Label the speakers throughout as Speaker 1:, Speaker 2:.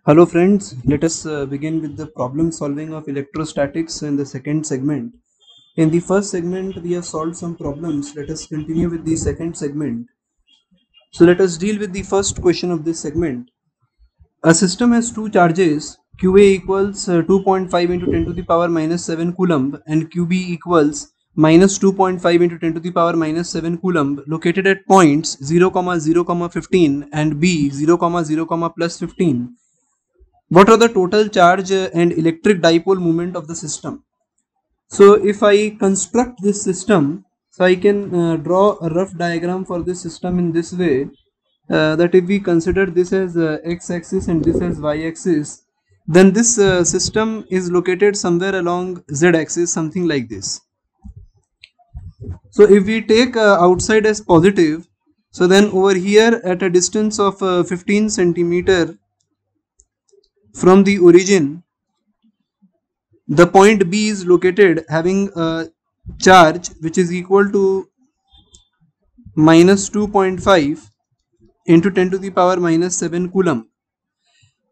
Speaker 1: Hello friends, let us begin with the problem solving of electrostatics in the second segment. In the first segment we have solved some problems. Let us continue with the second segment. So let us deal with the first question of this segment. A system has two charges, QA equals 2.5 into 10 to the power minus 7 coulomb and QB equals minus 2.5 into 10 to the power minus 7 coulomb located at points 0, 0, 15 and B 0, 0, plus 15. What are the total charge and electric dipole moment of the system? So if I construct this system, so I can draw a rough diagram for this system in this way, that if we consider this as x-axis and this as y-axis, then this system is located somewhere along z-axis, something like this. So if we take outside as positive, so then over here at a distance of 15 centimeter from the origin, the point B is located having a charge which is equal to minus 2.5 into 10 to the power minus 7 coulomb,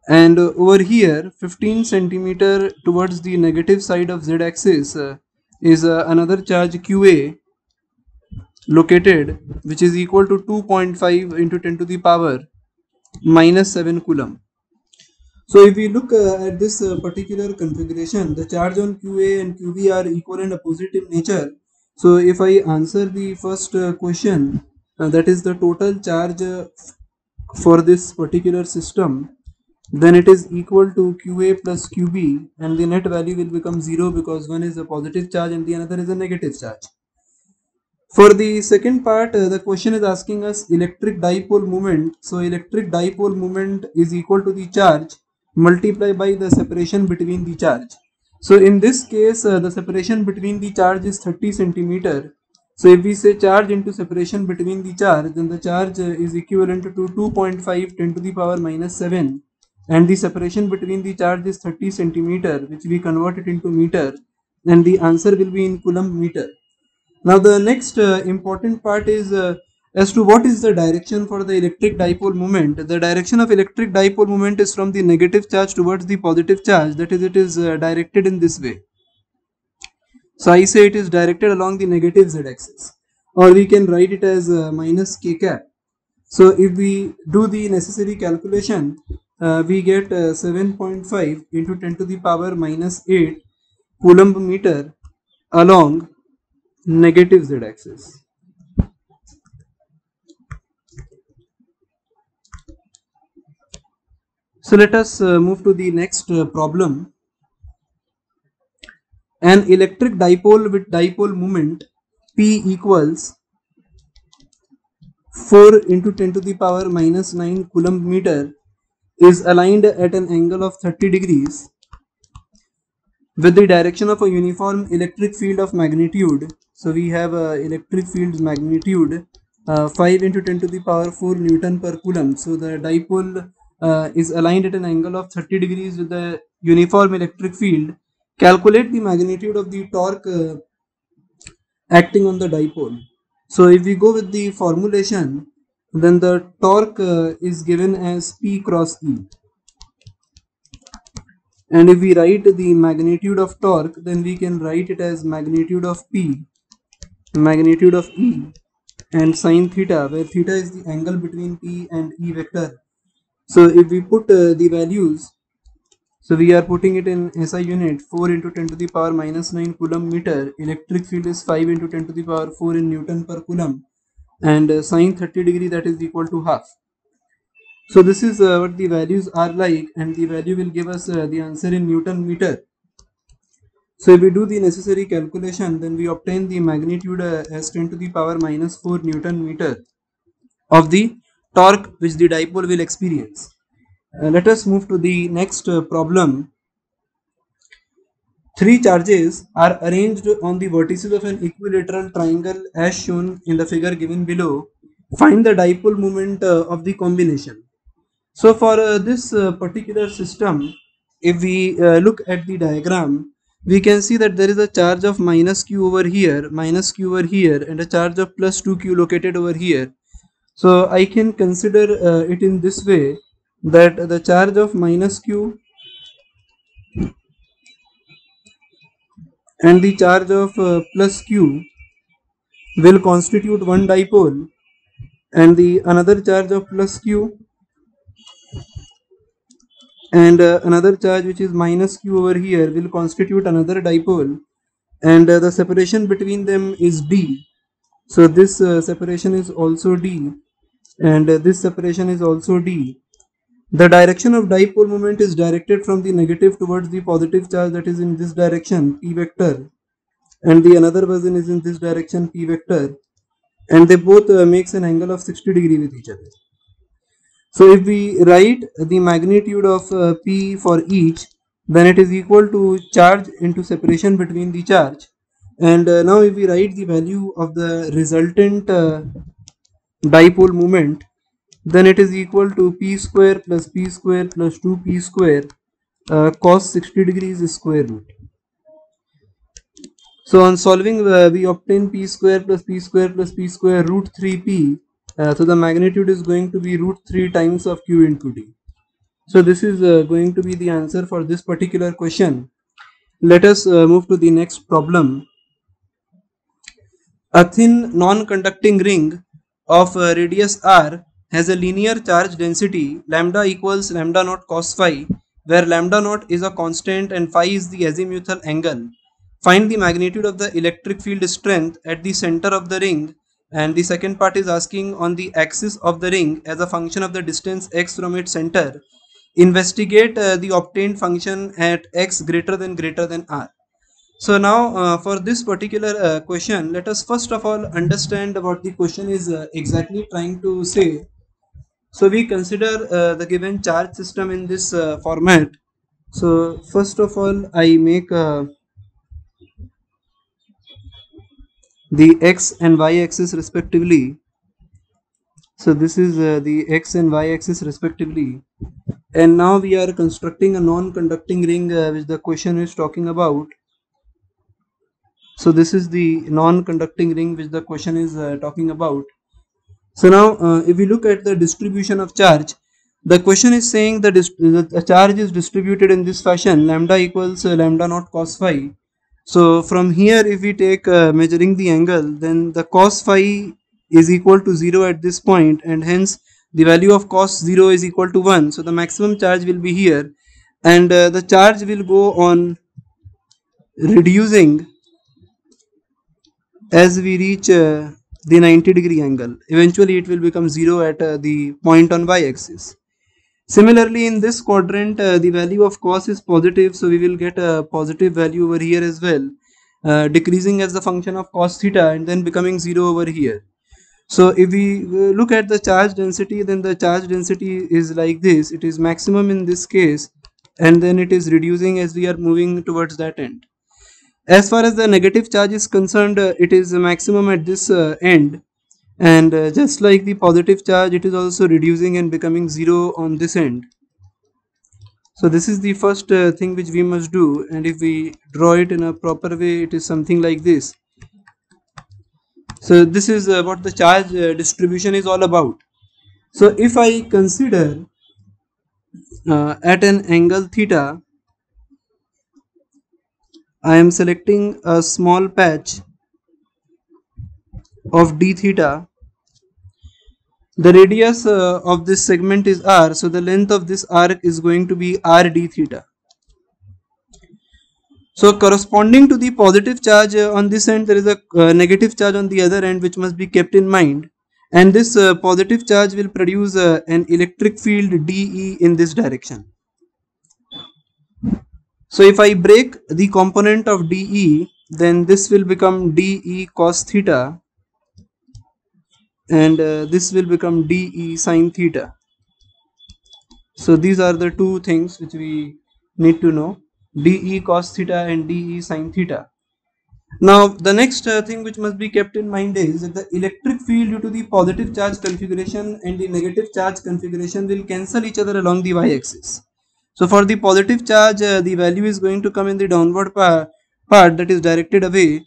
Speaker 1: and over here 15 centimeter towards the negative side of z axis is another charge QA located, which is equal to 2.5 into 10 to the power minus 7 coulomb. So if we look at this particular configuration, the charge on QA and QB are equal and opposite in nature. So if I answer the first question, that is the total charge for this particular system, then it is equal to QA plus QB, and the net value will become 0 because one is a positive charge and the another is a negative charge. For the second part, the question is asking us electric dipole moment. So electric dipole moment is equal to the charge multiplied by the separation between the charge. So in this case, the separation between the charge is 30 centimeter. So if we say charge into separation between the charge, then the charge is equivalent to 2.5 10 to the power minus 7, and the separation between the charge is 30 centimeter, which we convert it into meter, and the answer will be in coulomb meter. Now the next important part is as to what is the direction for the electric dipole moment. The direction of electric dipole moment is from the negative charge towards the positive charge, that is, it is directed in this way. So I say it is directed along the negative z-axis, or we can write it as minus k cap. So if we do the necessary calculation, we get 7.5 into 10 to the power minus 8 coulomb meter along negative z-axis. So let us move to the next problem. An electric dipole with dipole moment P equals 4 into 10 to the power minus 9 coulomb meter is aligned at an angle of 30 degrees with the direction of a uniform electric field of magnitude. So we have electric field's magnitude 5 into 10 to the power 4 Newton per coulomb. So the dipole is aligned at an angle of 30 degrees with the uniform electric field. Calculate the magnitude of the torque acting on the dipole. So if we go with the formulation, then the torque is given as P cross E. And if we write the magnitude of torque, then we can write it as magnitude of P, magnitude of E, and sine theta, where theta is the angle between P and E vector. So if we put the values, so we are putting it in SI unit, 4 into 10 to the power minus 9 coulomb meter, electric field is 5 into 10 to the power 4 in Newton per coulomb, and sine 30 degree, that is equal to half. So this is what the values are like, and the value will give us the answer in Newton meter. So if we do the necessary calculation, then we obtain the magnitude as 10 to the power minus 4 Newton meter of the torque which the dipole will experience. Let us move to the next problem. Three charges are arranged on the vertices of an equilateral triangle as shown in the figure given below. Find the dipole moment of the combination. So for this particular system, if we look at the diagram, we can see that there is a charge of minus q over here, minus q over here, and a charge of plus 2q located over here. So I can consider it in this way, that the charge of minus q and the charge of plus q will constitute one dipole, and the another charge of plus q and another charge which is minus q over here will constitute another dipole, and the separation between them is d. So this separation is also d, and this separation is also d. The direction of dipole moment is directed from the negative towards the positive charge, that is in this direction p vector, and the another version is in this direction p vector, and they both makes an angle of 60 degree with each other. So if we write the magnitude of P for each, then it is equal to charge into separation between the charge. And now if we write the value of the resultant dipole moment, then it is equal to P square plus 2P square cos 60 degrees square root. So on solving, we obtain P square plus P square root 3P. So the magnitude is going to be root 3 times of Q into D. So this is going to be the answer for this particular question. Let us move to the next problem. A thin non-conducting ring of radius r has a linear charge density lambda equals lambda naught cos phi, where lambda naught is a constant and phi is the azimuthal angle. Find the magnitude of the electric field strength at the center of the ring, and the second part is asking on the axis of the ring as a function of the distance x from its center. Investigate the obtained function at x greater than r. So now for this particular question, let us first of all understand what the question is exactly trying to say. So we consider the given charge system in this format. So first of all, I make the x and y axis respectively. So this is the x and y axis respectively, and now we are constructing a non-conducting ring which the question is talking about. So this is the non-conducting ring which the question is talking about. So now if we look at the distribution of charge, the question is saying that the charge is distributed in this fashion: lambda equals lambda naught cos phi. So from here, if we take measuring the angle, then the cos phi is equal to 0 at this point, and hence the value of cos 0 is equal to 1. So the maximum charge will be here, and the charge will go on reducing as we reach the 90 degree angle. Eventually it will become 0 at the point on y axis. Similarly, in this quadrant, the value of cos is positive, so we will get a positive value over here as well, decreasing as the function of cos theta and then becoming 0 over here. So if we look at the charge density, then the charge density is like this. It is maximum in this case, and then it is reducing as we are moving towards that end. As far as the negative charge is concerned, it is maximum at this end, and just like the positive charge, it is also reducing and becoming 0 on this end. So this is the first thing which we must do, and if we draw it in a proper way, it is something like this. So this is what the charge distribution is all about. So if I consider at an angle theta, I am selecting a small patch of d theta. The radius of this segment is r, so the length of this arc is going to be r d theta. So corresponding to the positive charge on this end, there is a negative charge on the other end which must be kept in mind, and this positive charge will produce an electric field dE in this direction. So if I break the component of dE, then this will become dE cos theta, and this will become dE sin theta. So these are the two things which we need to know: dE cos theta and dE sin theta. Now the next thing which must be kept in mind is that the electric field due to the positive charge configuration and the negative charge configuration will cancel each other along the y-axis. So for the positive charge, the value is going to come in the downward part that is directed away.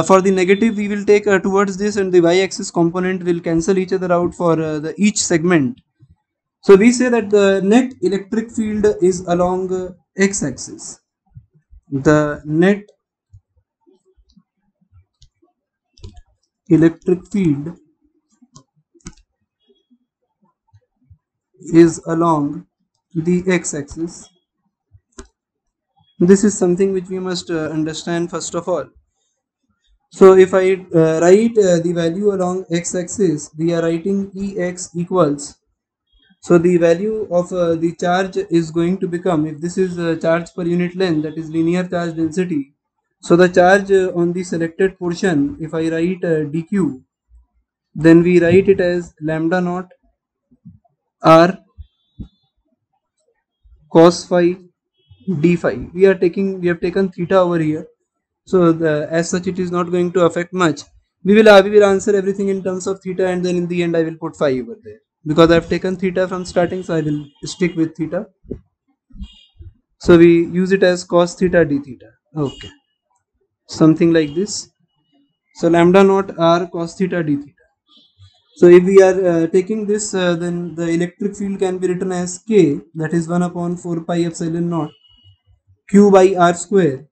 Speaker 1: For the negative, we will take towards this, and the y-axis component will cancel each other out for each segment. So we say that the net electric field is along x-axis. The net electric field is along the x-axis. This is something which we must understand first of all. So if I write the value along x-axis, we are writing Ex equals. So the value of the charge is going to become, if this is charge per unit length, that is linear charge density. So the charge on the selected portion, if I write dq, then we write it as lambda naught r cos phi d phi. We have taken theta over here. So as such it is not going to affect much. We will answer everything in terms of theta, and then in the end I will put phi over there. Because I have taken theta from starting, so I will stick with theta. So we use it as cos theta d theta. Okay. Something like this. So lambda naught r cos theta d theta. So if we are taking this, then the electric field can be written as k, that is 1 upon 4 pi epsilon naught q by r square.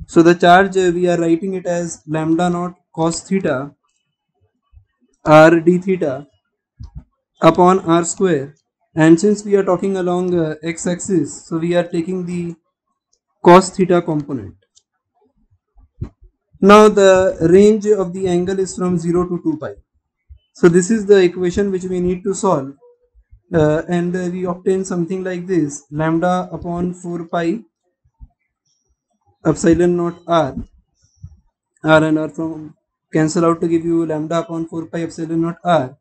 Speaker 1: So the charge we are writing it as lambda naught cos theta r d theta upon r square. And since we are talking along x-axis, so we are taking the cos theta component. Now the range of the angle is from 0 to 2 pi. So this is the equation which we need to solve, and we obtain something like this: lambda upon 4 pi epsilon naught r and r from cancel out to give you lambda upon 4 pi epsilon naught r,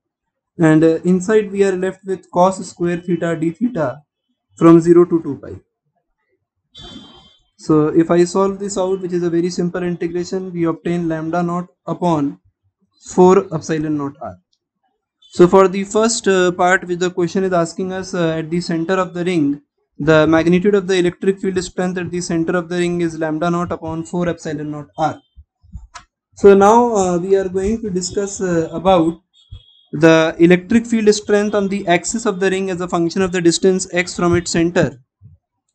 Speaker 1: and inside we are left with cos square theta d theta from 0 to 2 pi. So if I solve this out, which is a very simple integration, we obtain lambda naught upon 4 epsilon naught r. So for the first part, which the question is asking us, at the center of the ring, the magnitude of the electric field strength at the center of the ring is lambda naught upon 4 epsilon naught r. So now we are going to discuss about the electric field strength on the axis of the ring as a function of the distance x from its center.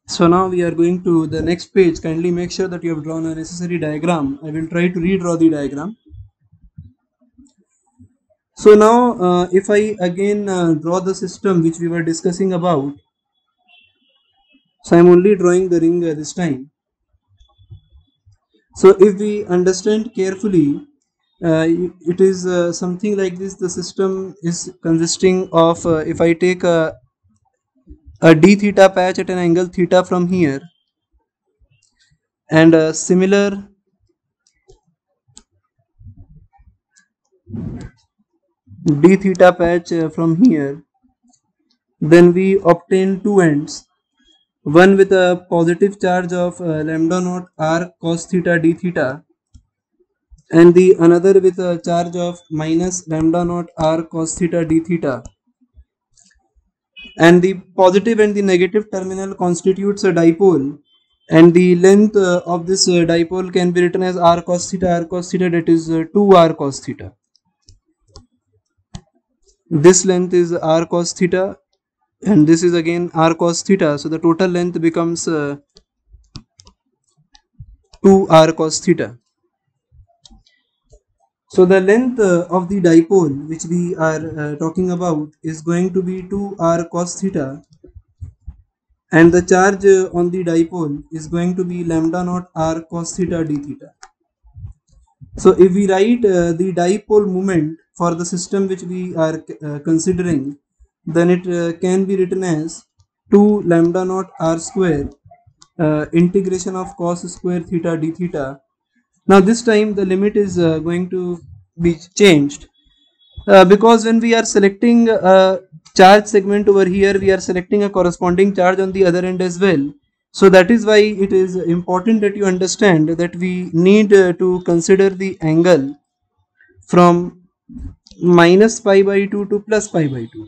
Speaker 1: So now we are going to the next page. Kindly make sure that you have drawn a necessary diagram. I will try to redraw the diagram. So now if I again draw the system which we were discussing about, so I am only drawing the ring this time. So if we understand carefully, it is something like this. The system is consisting of, if I take a d theta patch at an angle theta from here, and a similar d theta patch from here, then we obtain two ends, one with a positive charge of lambda naught r cos theta d theta, and the another with a charge of minus lambda naught r cos theta d theta. And the positive and the negative terminal constitutes a dipole, and the length of this dipole can be written as r cos theta, that is 2r cos theta. This length is r cos theta, and this is again r cos theta. So the total length becomes 2r cos theta. So the length of the dipole which we are talking about is going to be 2r cos theta, and the charge on the dipole is going to be lambda naught r cos theta d theta. So if we write the dipole moment for the system which we are considering, then it can be written as 2 lambda naught r square integration of cos square theta d theta. Now this time the limit is going to be changed, because when we are selecting a charge segment over here, we are selecting a corresponding charge on the other end as well. So that is why it is important that you understand that we need to consider the angle from minus pi by 2 to plus pi by 2.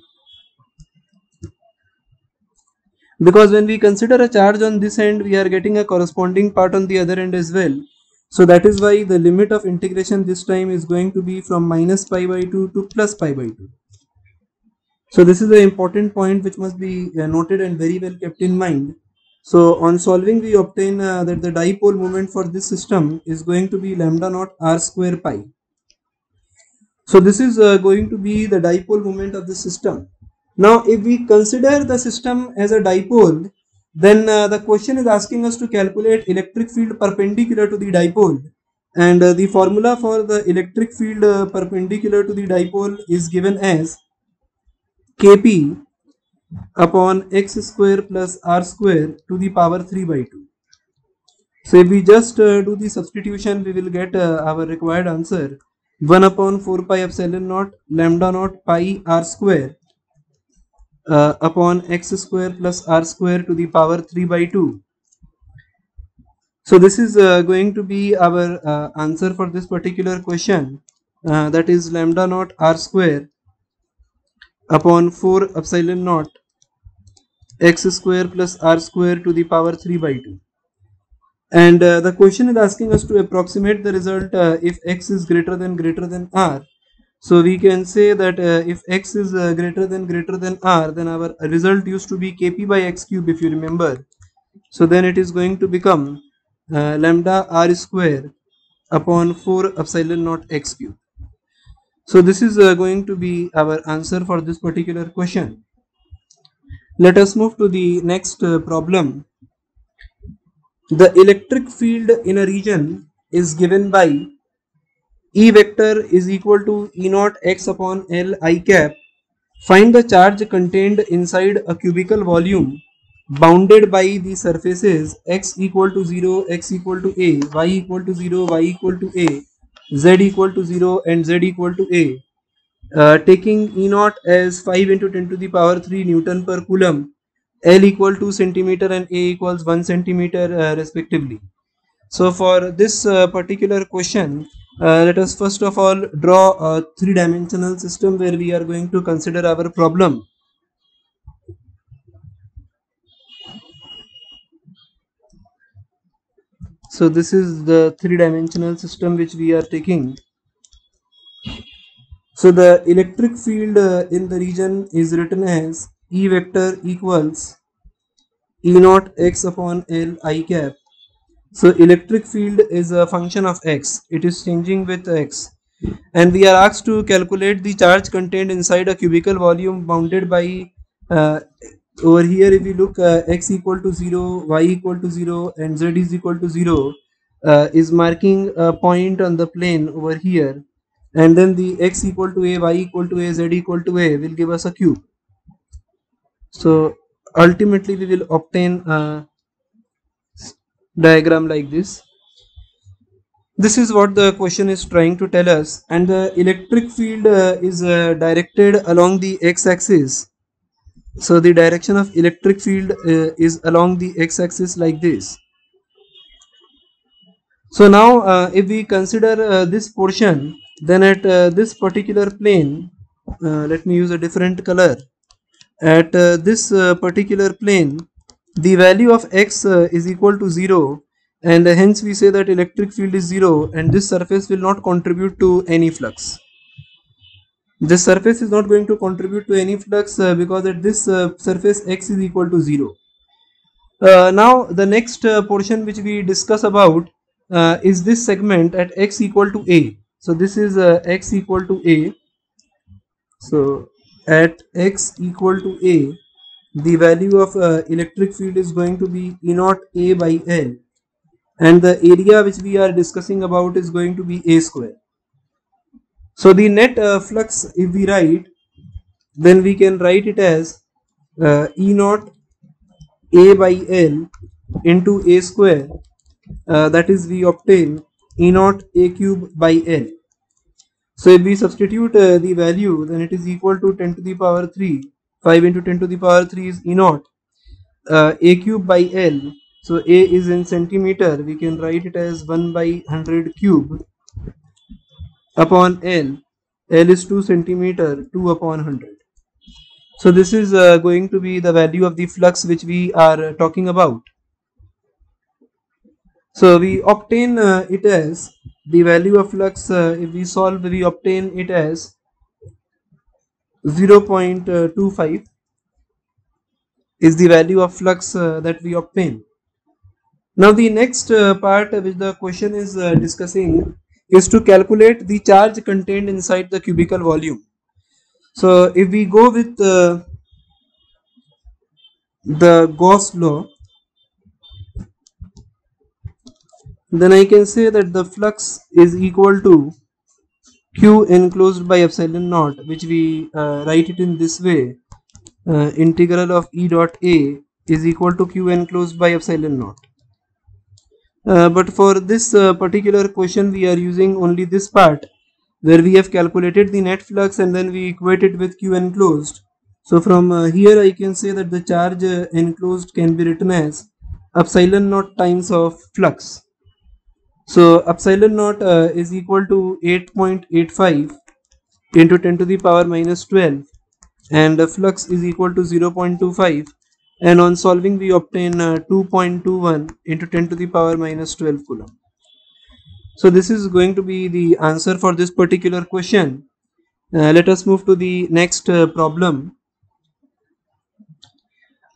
Speaker 1: Because when we consider a charge on this end, we are getting a corresponding part on the other end as well. So that is why the limit of integration this time is going to be from minus pi by 2 to plus pi by 2. So this is an important point which must be noted and very well kept in mind. So on solving, we obtain that the dipole moment for this system is going to be lambda naught r square pi. So this is going to be the dipole moment of the system. Now if we consider the system as a dipole, then the question is asking us to calculate electric field perpendicular to the dipole, and the formula for the electric field perpendicular to the dipole is given as Kp upon x square plus r square to the power 3 by 2. So if we just do the substitution, we will get our required answer 1 upon 4 pi epsilon naught lambda naught pi r square upon x square plus r square to the power 3 by 2. So this is going to be our answer for this particular question, that is lambda naught r square upon 4 epsilon naught x square plus r square to the power 3 by 2. And the question is asking us to approximate the result if x is greater than r. So we can say that if x is greater than r, then our result used to be kp by x cube, if you remember. So then it is going to become lambda r square upon 4 epsilon naught x cube. So this is going to be our answer for this particular question. Let us move to the next problem. The electric field in a region is given by E vector is equal to E naught x upon L I cap. Find the charge contained inside a cubical volume bounded by the surfaces x equal to 0, x equal to a, y equal to 0, y equal to a, z equal to 0 and z equal to a. Taking E naught as 5 into 10 to the power 3 Newton per coulomb, L equal to centimeter and A equals 1 centimeter respectively. So for this particular question, let us first of all draw a three-dimensional system where we are going to consider our problem. So this is the three-dimensional system which we are taking. So the electric field in the region is written as E vector equals E naught x upon L I cap. So electric field is a function of x. It is changing with x. And we are asked to calculate the charge contained inside a cubical volume bounded by over here if you look x equal to 0, y equal to 0 and z is equal to 0 is marking a point on the plane over here, and then the x equal to a, y equal to a, z equal to a will give us a cube. So ultimately we will obtain a diagram like this. This is what the question is trying to tell us, and the electric field is directed along the x-axis. So the direction of electric field is along the x-axis like this. So now if we consider this portion, then at this particular plane, let me use a different color. At this particular plane, the value of x is equal to 0, and hence we say that electric field is 0 and this surface will not contribute to any flux. This surface is not going to contribute to any flux because at this surface x is equal to 0. Now the next portion which we discuss about is this segment at x equal to a. So this is x equal to a. So at x equal to a, the value of electric field is going to be E naught a by L, and the area which we are discussing about is going to be a square. So the net flux, if we write, then we can write it as E naught a by L into a square, that is we obtain E naught a cube by L. So if we substitute the value, then it is equal to 10 to the power 3. 5 into 10 to the power 3 is E naught a cube by L. So a is in centimeter, we can write it as 1 by 100 cube upon L. L is 2 centimeter, 2 upon 100. So this is going to be the value of the flux which we are talking about. So we obtain it as the value of flux, if we solve, we obtain it as 0.25 is the value of flux that we obtain. Now the next part which the question is discussing is to calculate the charge contained inside the cubical volume. So if we go with the Gauss law, then I can say that the flux is equal to Q enclosed by epsilon naught, which we write it in this way. Integral of E dot A is equal to Q enclosed by epsilon naught. But for this particular question, we are using only this part where we have calculated the net flux and then we equate it with Q enclosed. So from here I can say that the charge enclosed can be written as epsilon naught times of flux. So epsilon naught is equal to 8.85 into 10 to the power minus 12, and flux is equal to 0.25, and on solving we obtain 2.21 into 10 to the power minus 12 coulomb. So this is going to be the answer for this particular question. Let us move to the next problem.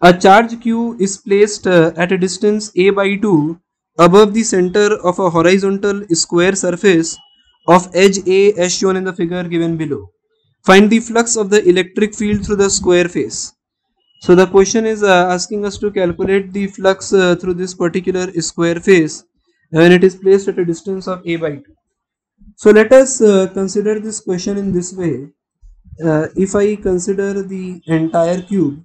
Speaker 1: A charge q is placed at a distance a by 2 above the center of a horizontal square surface of edge A as shown in the figure given below. Find the flux of the electric field through the square face. So the question is asking us to calculate the flux through this particular square face when it is placed at a distance of a by 2. So let us consider this question in this way. If I consider the entire cube,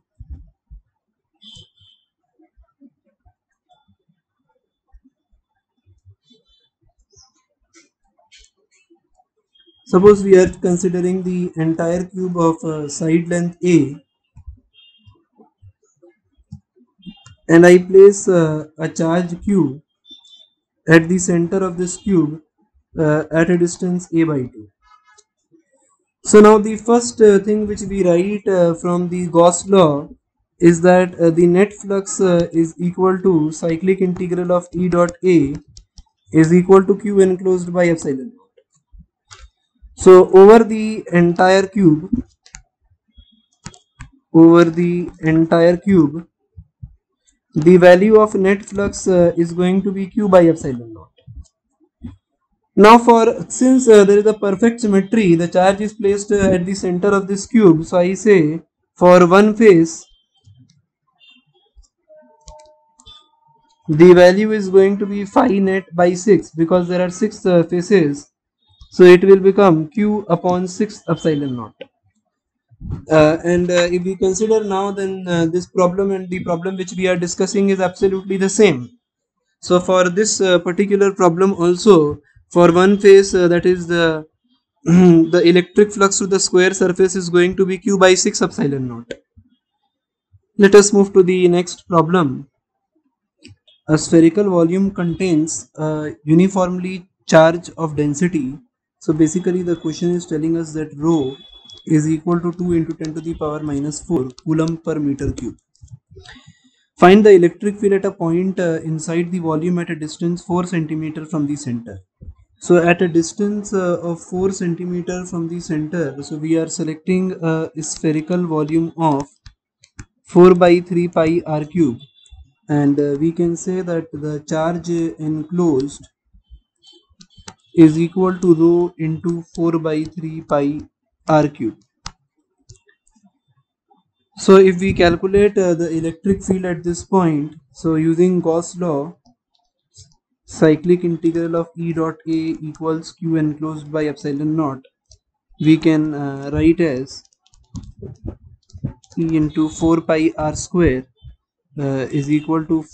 Speaker 1: suppose we are considering the entire cube of side length A, and I place a charge q at the center of this cube at a distance a by 2. So now the first thing which we write from the Gauss law is that the net flux is equal to cyclic integral of E dot A is equal to Q enclosed by epsilon naught. So over the entire cube, the value of net flux is going to be Q by epsilon naught. Now since there is a perfect symmetry, the charge is placed at the center of this cube. So I say for one face, the value is going to be phi net by 6 because there are 6 faces. So it will become Q upon 6 epsilon naught. And if we consider now, then this problem and the problem which we are discussing is absolutely the same. So for this particular problem also, for one face that is the the electric flux to the square surface is going to be Q by 6 epsilon naught. Let us move to the next problem. A spherical volume contains a uniformly charge of density. So basically the question is telling us that rho is equal to 2 into 10 to the power minus 4 coulomb per meter cube. Find the electric field at a point inside the volume at a distance 4 centimeter from the center. So at a distance of 4 centimeter from the center, so we are selecting a spherical volume of 4 by 3 pi r cube, and we can say that the charge enclosed is equal to rho into 4 by 3 pi r cube. So if we calculate the electric field at this point, so using Gauss law, cyclic integral of E dot A equals Q enclosed by epsilon naught, we can write as E into 4 pi r square is equal to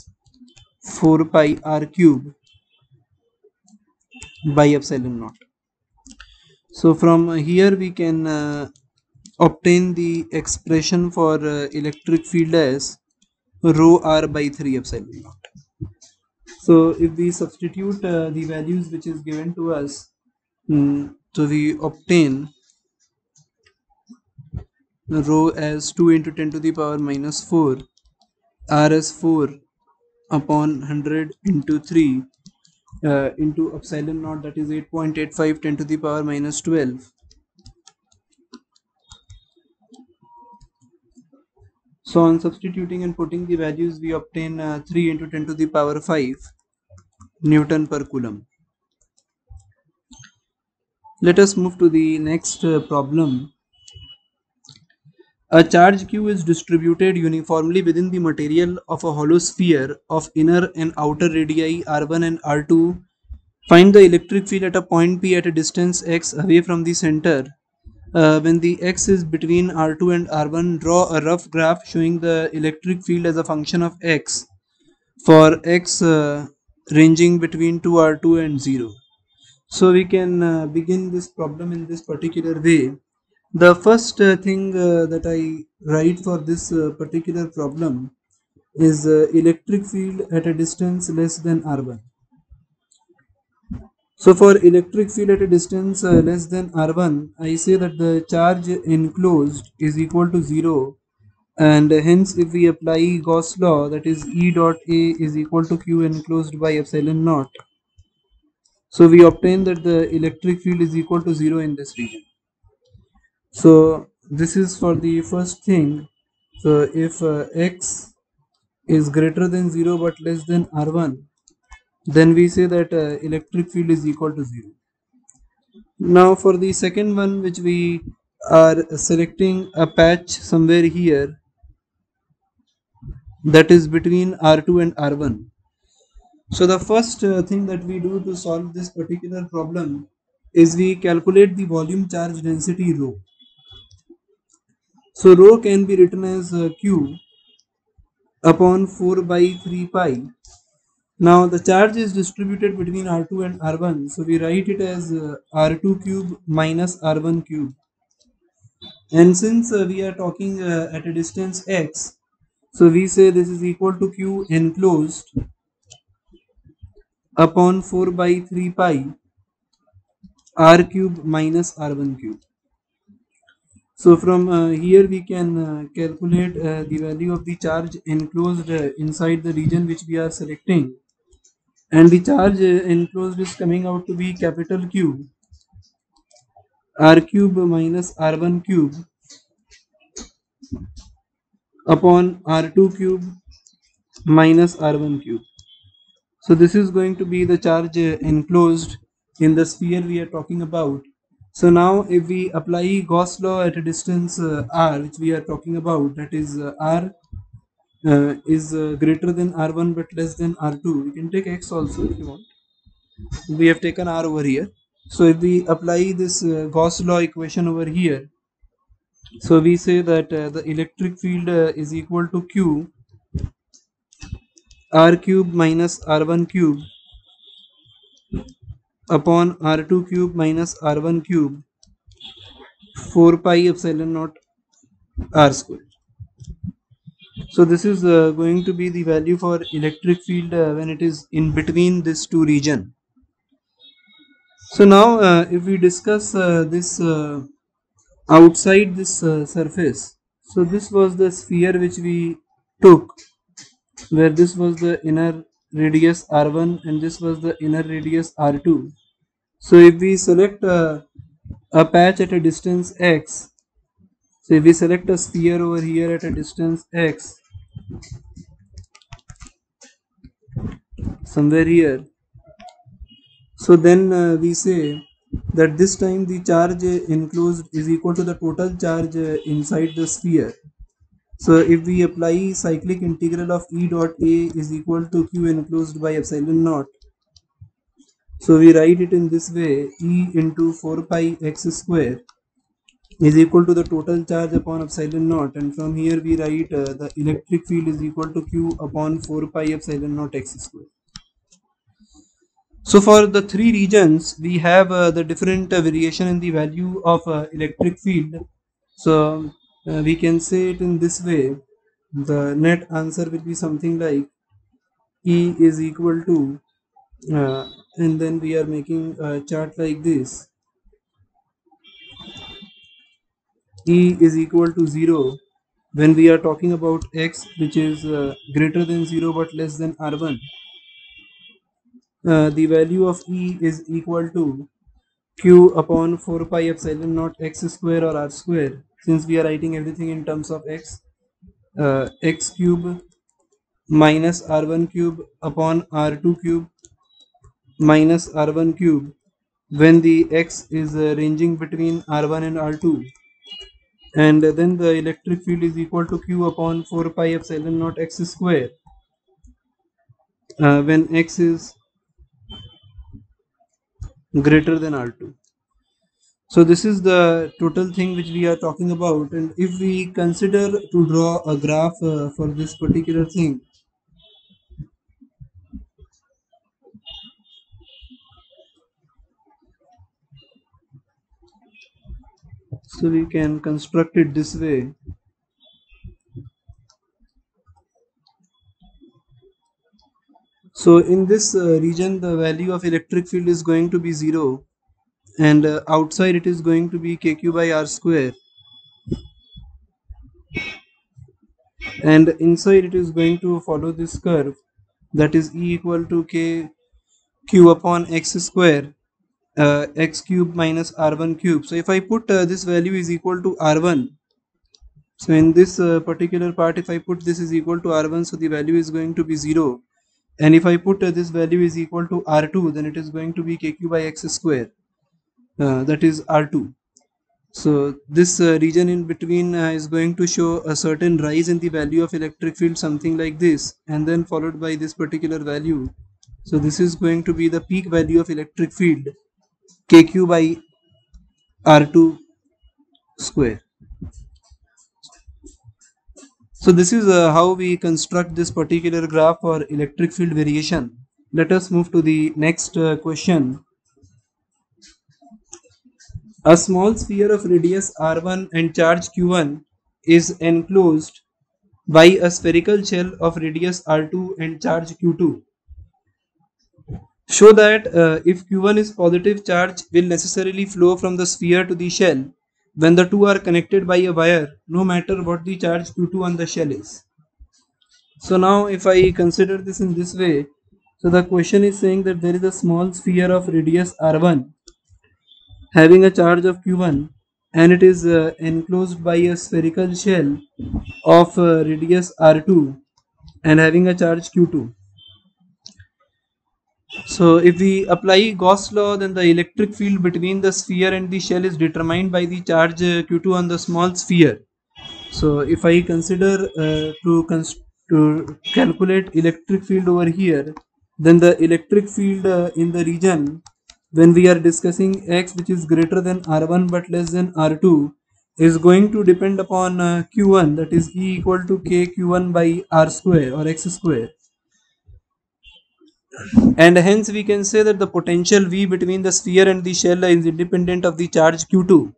Speaker 1: 4 pi r cube by epsilon naught. So from here we can obtain the expression for electric field as rho r by 3 epsilon naught. So if we substitute the values which is given to us, so we obtain rho as 2 into 10 to the power minus 4, r as 4 upon 100 into 3 into epsilon naught, that is 8.85 10 to the power minus 12. So on substituting and putting the values, we obtain 3 into 10 to the power 5 Newton per Coulomb. Let us move to the next problem. A charge q is distributed uniformly within the material of a hollow sphere of inner and outer radii r1 and r2. Find the electric field at a point P at a distance x away from the center. When the x is between r2 and r1, draw a rough graph showing the electric field as a function of x for x ranging between 2r2 and 0. So we can begin this problem in this particular way. The first thing that I write for this particular problem is electric field at a distance less than r1. So for electric field at a distance less than r1, I say that the charge enclosed is equal to 0, and hence if we apply Gauss law, that is E dot A is equal to Q enclosed by epsilon naught. So we obtain that the electric field is equal to 0 in this region. So this is for the first thing. So if x is greater than 0 but less than r1, then we say that electric field is equal to 0. Now for the second one, which we are selecting a patch somewhere here, that is between r2 and r1. So the first thing that we do to solve this particular problem is we calculate the volume charge density rho. So rho can be written as q upon 4 by 3 pi. Now the charge is distributed between r2 and r1, so we write it as r2 cube minus r1 cube. And since we are talking at a distance x, so we say this is equal to q enclosed upon 4 by 3 pi r cube minus r1 cube. So from here we can calculate the value of the charge enclosed inside the region which we are selecting, and the charge enclosed is coming out to be capital Q, r cube minus r1 cube upon r2 cube minus r1 cube. So this is going to be the charge enclosed in the sphere we are talking about. So now if we apply Gauss law at a distance r, which we are talking about, that is r is greater than r1 but less than r2. We can take x also if you want. We have taken r over here. So if we apply this Gauss law equation over here, so we say that the electric field is equal to q r cube minus r1 cube upon r2 cube minus r1 cube 4 pi epsilon naught r square. So this is going to be the value for electric field when it is in between these two region. So now if we discuss this outside this surface, so this was the sphere which we took, where this was the inner radius r1 and this was the inner radius r2. So if we select a patch at a distance x, so if we select a sphere over here at a distance x, somewhere here, so then we say that this time the charge enclosed is equal to the total charge inside the sphere. So if we apply cyclic integral of E dot A is equal to Q enclosed by epsilon naught, so we write it in this way: E into 4 pi x square is equal to the total charge upon epsilon naught, and from here we write the electric field is equal to Q upon 4 pi epsilon naught x square. So for the three regions, we have the different variation in the value of electric field. So we can say it in this way: the net answer will be something like E is equal to, and then we are making a chart like this: E is equal to 0 when we are talking about x, which is greater than 0 but less than r1. The value of E is equal to q upon 4 pi epsilon naught x square or r square, since we are writing everything in terms of x. x cube minus r1 cube upon r2 cube minus r1 cube when the x is ranging between r1 and r2, and then the electric field is equal to q upon 4 pi epsilon naught x square when x is greater than r2. So this is the total thing which we are talking about, and if we consider to draw a graph for this particular thing, so we can construct it this way. So in this region the value of electric field is going to be 0, and outside it is going to be kq by r square, and inside it is going to follow this curve, that is E equal to k q upon x square x cube minus r1 cube. So if I put this value is equal to r1, so in this particular part if I put this is equal to r1, so the value is going to be 0, and if I put this value is equal to r2, then it is going to be kq by x square, that is r2. So this region in between is going to show a certain rise in the value of electric field, something like this, and then followed by this particular value. So this is going to be the peak value of electric field, kq by r2 square. So this is how we construct this particular graph for electric field variation. Let us move to the next question. A small sphere of radius r1 and charge q1 is enclosed by a spherical shell of radius r2 and charge q2. Show that if q1 is positive, charge will necessarily flow from the sphere to the shell when the two are connected by a wire, no matter what the charge q2 on the shell is. So now if I consider this in this way, so the question is saying that there is a small sphere of radius r1 having a charge of q1, and it is enclosed by a spherical shell of radius r2 and having a charge q2. So if we apply Gauss law, then the electric field between the sphere and the shell is determined by the charge q2 on the small sphere. So if I consider to calculate electric field over here, then the electric field in the region when we are discussing x which is greater than r1 but less than r2 is going to depend upon q1, that is E equal to k q1 by r square or x square, and hence we can say that the potential V between the sphere and the shell is independent of the charge q2.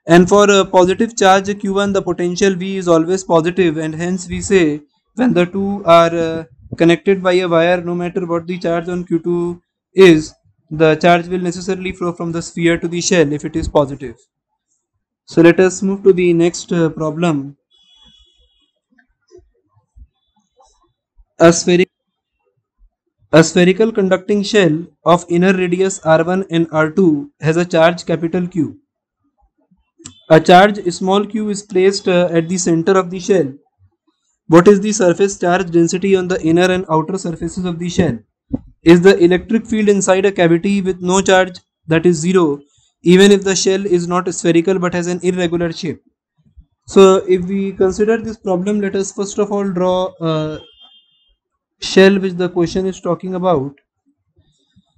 Speaker 1: And for a positive charge q1, the potential V is always positive, and hence we say when the two are connected by a wire, no matter what the charge on q2 is, the charge will necessarily flow from the sphere to the shell if it is positive. So let us move to the next problem. A spherical conducting shell of inner radius r1 and r2 has a charge capital Q. A charge small q is placed at the center of the shell. What is the surface charge density on the inner and outer surfaces of the shell? Is the electric field inside a cavity with no charge, that is 0, even if the shell is not spherical but has an irregular shape? So if we consider this problem, let us first of all draw a shell which the question is talking about.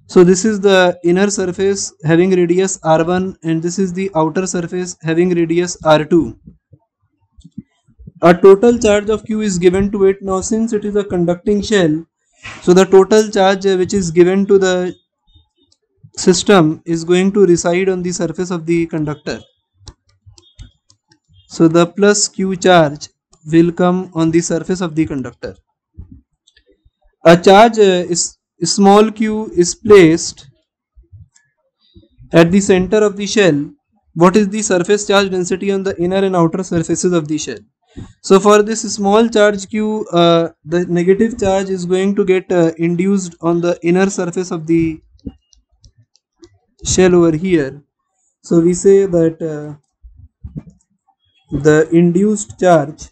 Speaker 1: So this is the inner surface having radius r1, and this is the outer surface having radius r2. A total charge of q is given to it. Now since it is a conducting shell, so the total charge which is given to the system is going to reside on the surface of the conductor. So the plus q charge will come on the surface of the conductor. A charge small q is placed at the center of the shell. What is the surface charge density on the inner and outer surfaces of the shell? So for this small charge q, the negative charge is going to get induced on the inner surface of the shell over here. So we say that the induced charge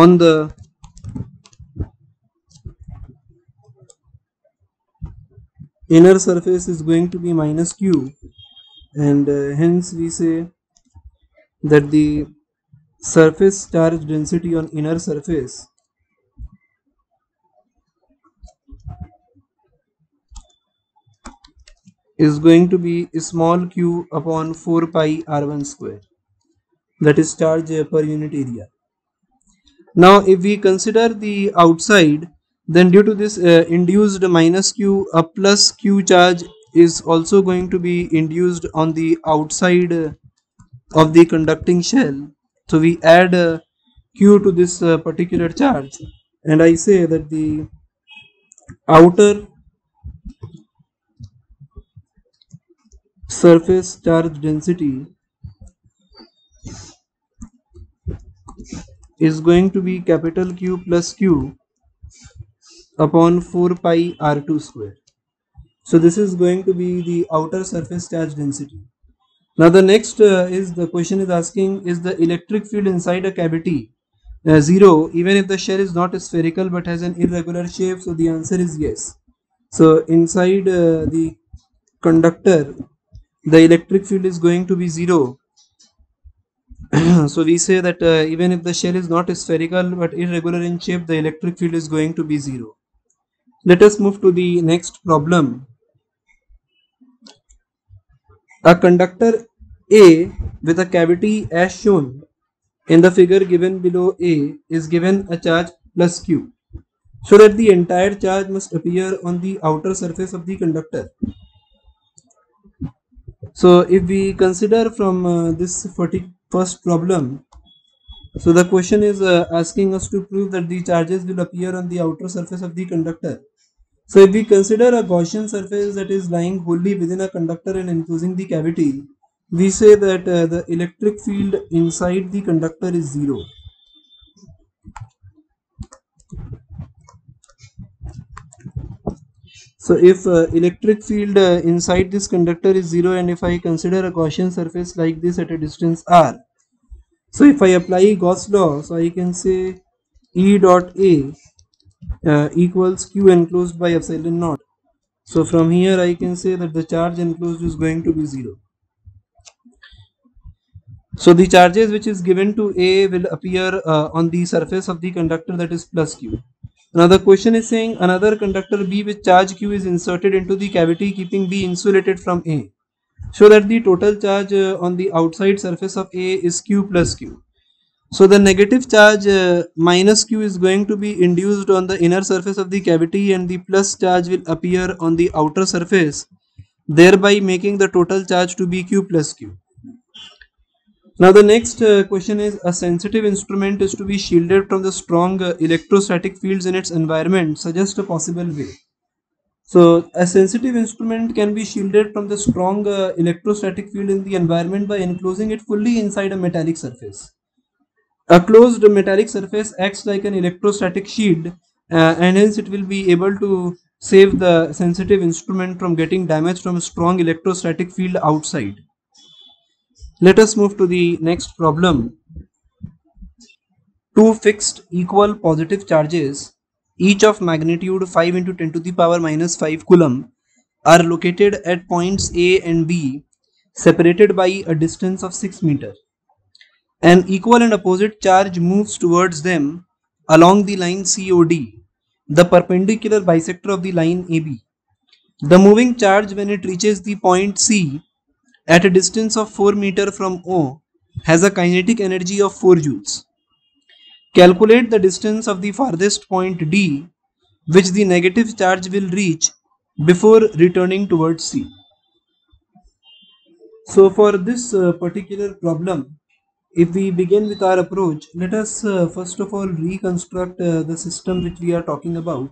Speaker 1: on the inner surface is going to be minus q, and hence we say that the surface charge density on inner surface is going to be small q upon 4 pi r1 square, that is charge per unit area. Now if we consider the outside, then due to this induced minus q, a plus q charge is also going to be induced on the outside of the conducting shell. So we add q to this particular charge, and I say that the outer surface charge density is going to be capital Q plus Q upon 4 pi R2 square. So this is going to be the outer surface charge density. Now the next is the question is asking, is the electric field inside a cavity zero even if the shell is not spherical but has an irregular shape? So the answer is yes. So inside the conductor, the electric field is going to be zero. So we say that even if the shell is not spherical but irregular in shape, the electric field is going to be zero. Let us move to the next problem. A conductor A with a cavity as shown in the figure given below A is given a charge plus Q, so that the entire charge must appear on the outer surface of the conductor. So if we consider from this first problem, so the question is asking us to prove that the charges will appear on the outer surface of the conductor. So if we consider a Gaussian surface that is lying wholly within a conductor and enclosing the cavity, we say that the electric field inside the conductor is zero. So if electric field inside this conductor is zero, and if I consider a Gaussian surface like this at a distance r, so if I apply Gauss law, so I can say E dot A equals Q enclosed by epsilon naught. So from here I can say that the charge enclosed is going to be zero. So the charges which is given to A will appear on the surface of the conductor, that is plus Q. Now the question is saying another conductor B with charge Q is inserted into the cavity, keeping B insulated from A. Show that the total charge on the outside surface of A is Q plus Q. So the negative charge minus Q is going to be induced on the inner surface of the cavity, and the plus charge will appear on the outer surface, thereby making the total charge to be Q plus Q. Now the next question is, a sensitive instrument is to be shielded from the strong electrostatic fields in its environment. Suggest a possible way. So a sensitive instrument can be shielded from the strong electrostatic field in the environment by enclosing it fully inside a metallic surface. A closed metallic surface acts like an electrostatic shield, and hence it will be able to save the sensitive instrument from getting damaged from a strong electrostatic field outside. Let us move to the next problem. Two fixed equal positive charges, each of magnitude 5 into 10 to the power minus 5 coulomb, are located at points A and B, separated by a distance of 6 meters. An equal and opposite charge moves towards them along the line COD, the perpendicular bisector of the line AB. The moving charge, when it reaches the point C at a distance of 4 meters from O, has a kinetic energy of 4 joules. Calculate the distance of the farthest point D, which the negative charge will reach before returning towards C. So for this particular problem, if we begin with our approach, let us first of all reconstruct the system which we are talking about.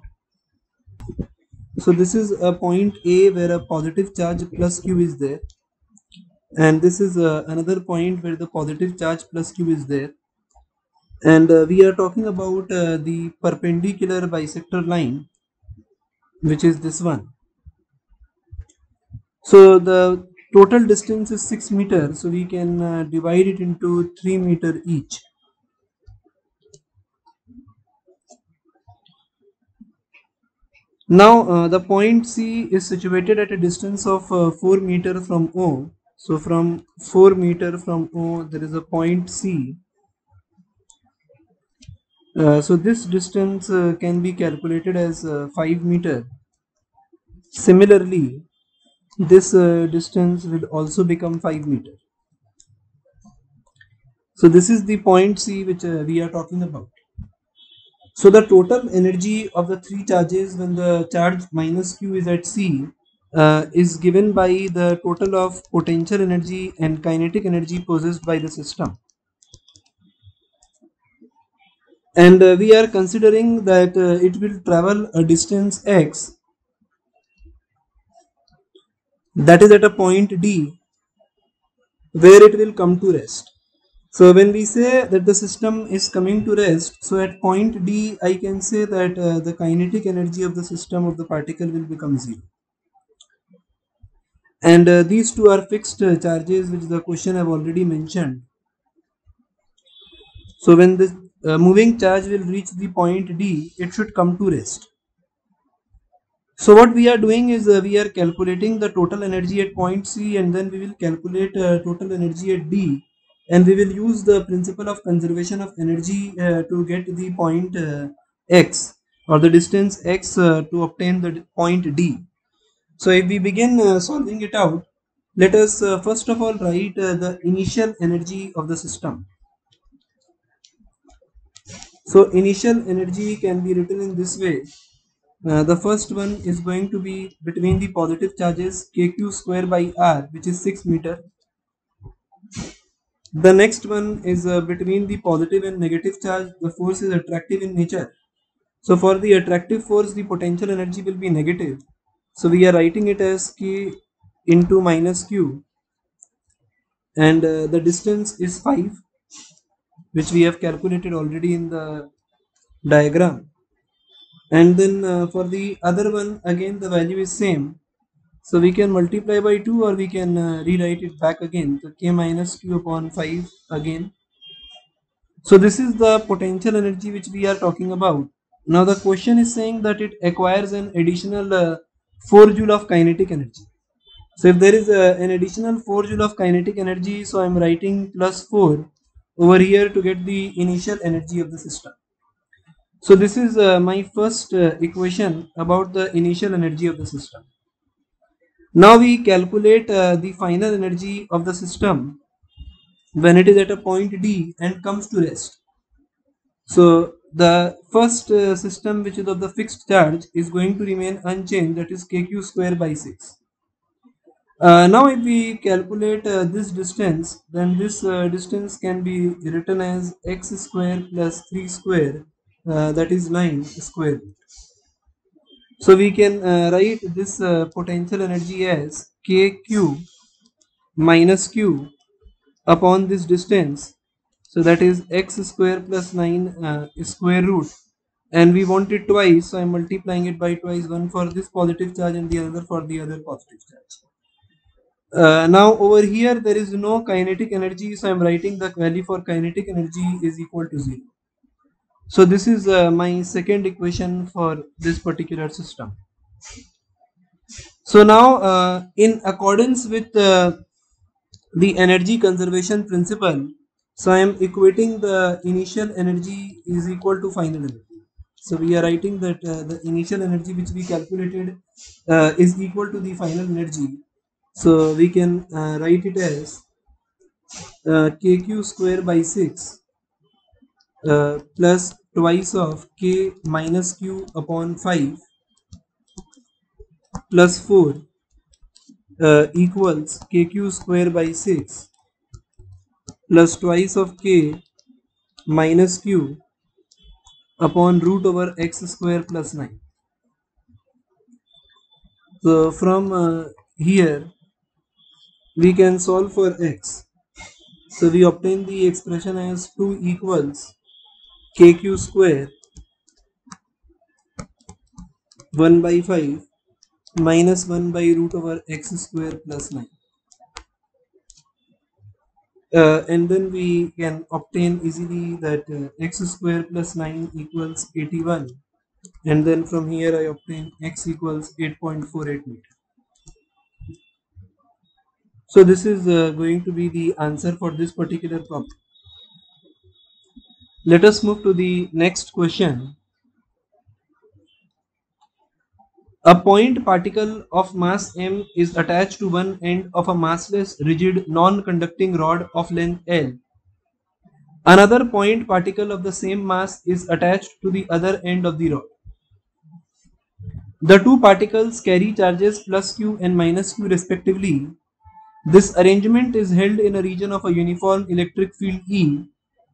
Speaker 1: So this is a point A where a positive charge plus Q is there, and this is another point where the positive charge plus Q is there, and we are talking about the perpendicular bisector line, which is this one. So the total distance is 6 meters, so we can divide it into 3 meters each. Now the point C is situated at a distance of 4 meter from O. So from 4 meter from O there is a point C. So this distance can be calculated as 5 meter. Similarly, this distance will also become 5 meter. So this is the point C which we are talking about. So the total energy of the three charges when the charge minus q is at C is given by the total of potential energy and kinetic energy possessed by the system. And we are considering that it will travel a distance x, that is at a point D, where it will come to rest. So when we say that the system is coming to rest, so at point D, I can say that the kinetic energy of the system of the particle will become zero. And these two are fixed charges, which the question I've already mentioned. So when this moving charge will reach the point D, it should come to rest. So what we are doing is we are calculating the total energy at point C, and then we will calculate total energy at D, and we will use the principle of conservation of energy to get the point X, or the distance X, to obtain the point D. So if we begin solving it out, let us first of all write the initial energy of the system. So initial energy can be written in this way. The first one is going to be between the positive charges kq square by r, which is 6 meter. The next one is between the positive and negative charge. The force is attractive in nature. So for the attractive force, the potential energy will be negative. So we are writing it as k into minus q, and the distance is 5, which we have calculated already in the diagram. And then for the other one, again the value is same. So we can multiply by 2, or we can rewrite it back again. So k minus q upon 5 again. So this is the potential energy which we are talking about. Now the question is saying that it acquires an additional 4 joule of kinetic energy. So if there is an additional 4 joule of kinetic energy, so I am writing plus 4 over here to get the initial energy of the system. So this is my first equation about the initial energy of the system. Now we calculate the final energy of the system when it is at a point D and comes to rest. So the first system, which is of the fixed charge, is going to remain unchanged, that is kq square by 6. Now if we calculate this distance, then this distance can be written as x square plus 3 square, that is 9 square. So we can write this potential energy as kq minus q upon this distance. So that is x square plus 9 square root, and we want it twice, so I'm multiplying it by twice, one for this positive charge and the other for the other positive charge. Now over here there is no kinetic energy, so I'm writing the value for kinetic energy is equal to 0. So this is my second equation for this particular system. So now in accordance with the energy conservation principle, so I am equating the initial energy is equal to final energy. So we are writing that the initial energy which we calculated is equal to the final energy. So we can write it as kq square by 6 plus twice of k minus q upon 5 plus 4 equals kq square by 6 plus twice of k minus q upon root over x square plus 9. So from here we can solve for x. So we obtain the expression as 2 equals kq square 1 by 5 minus 1 by root over x square plus 9. And then we can obtain easily that x square plus 9 equals 81, and then from here I obtain x equals 8.48 meter. So this is going to be the answer for this particular problem. Let us move to the next question. A point particle of mass m is attached to one end of a massless, rigid, non-conducting rod of length L. Another point particle of the same mass is attached to the other end of the rod. The two particles carry charges plus q and minus q respectively. This arrangement is held in a region of a uniform electric field E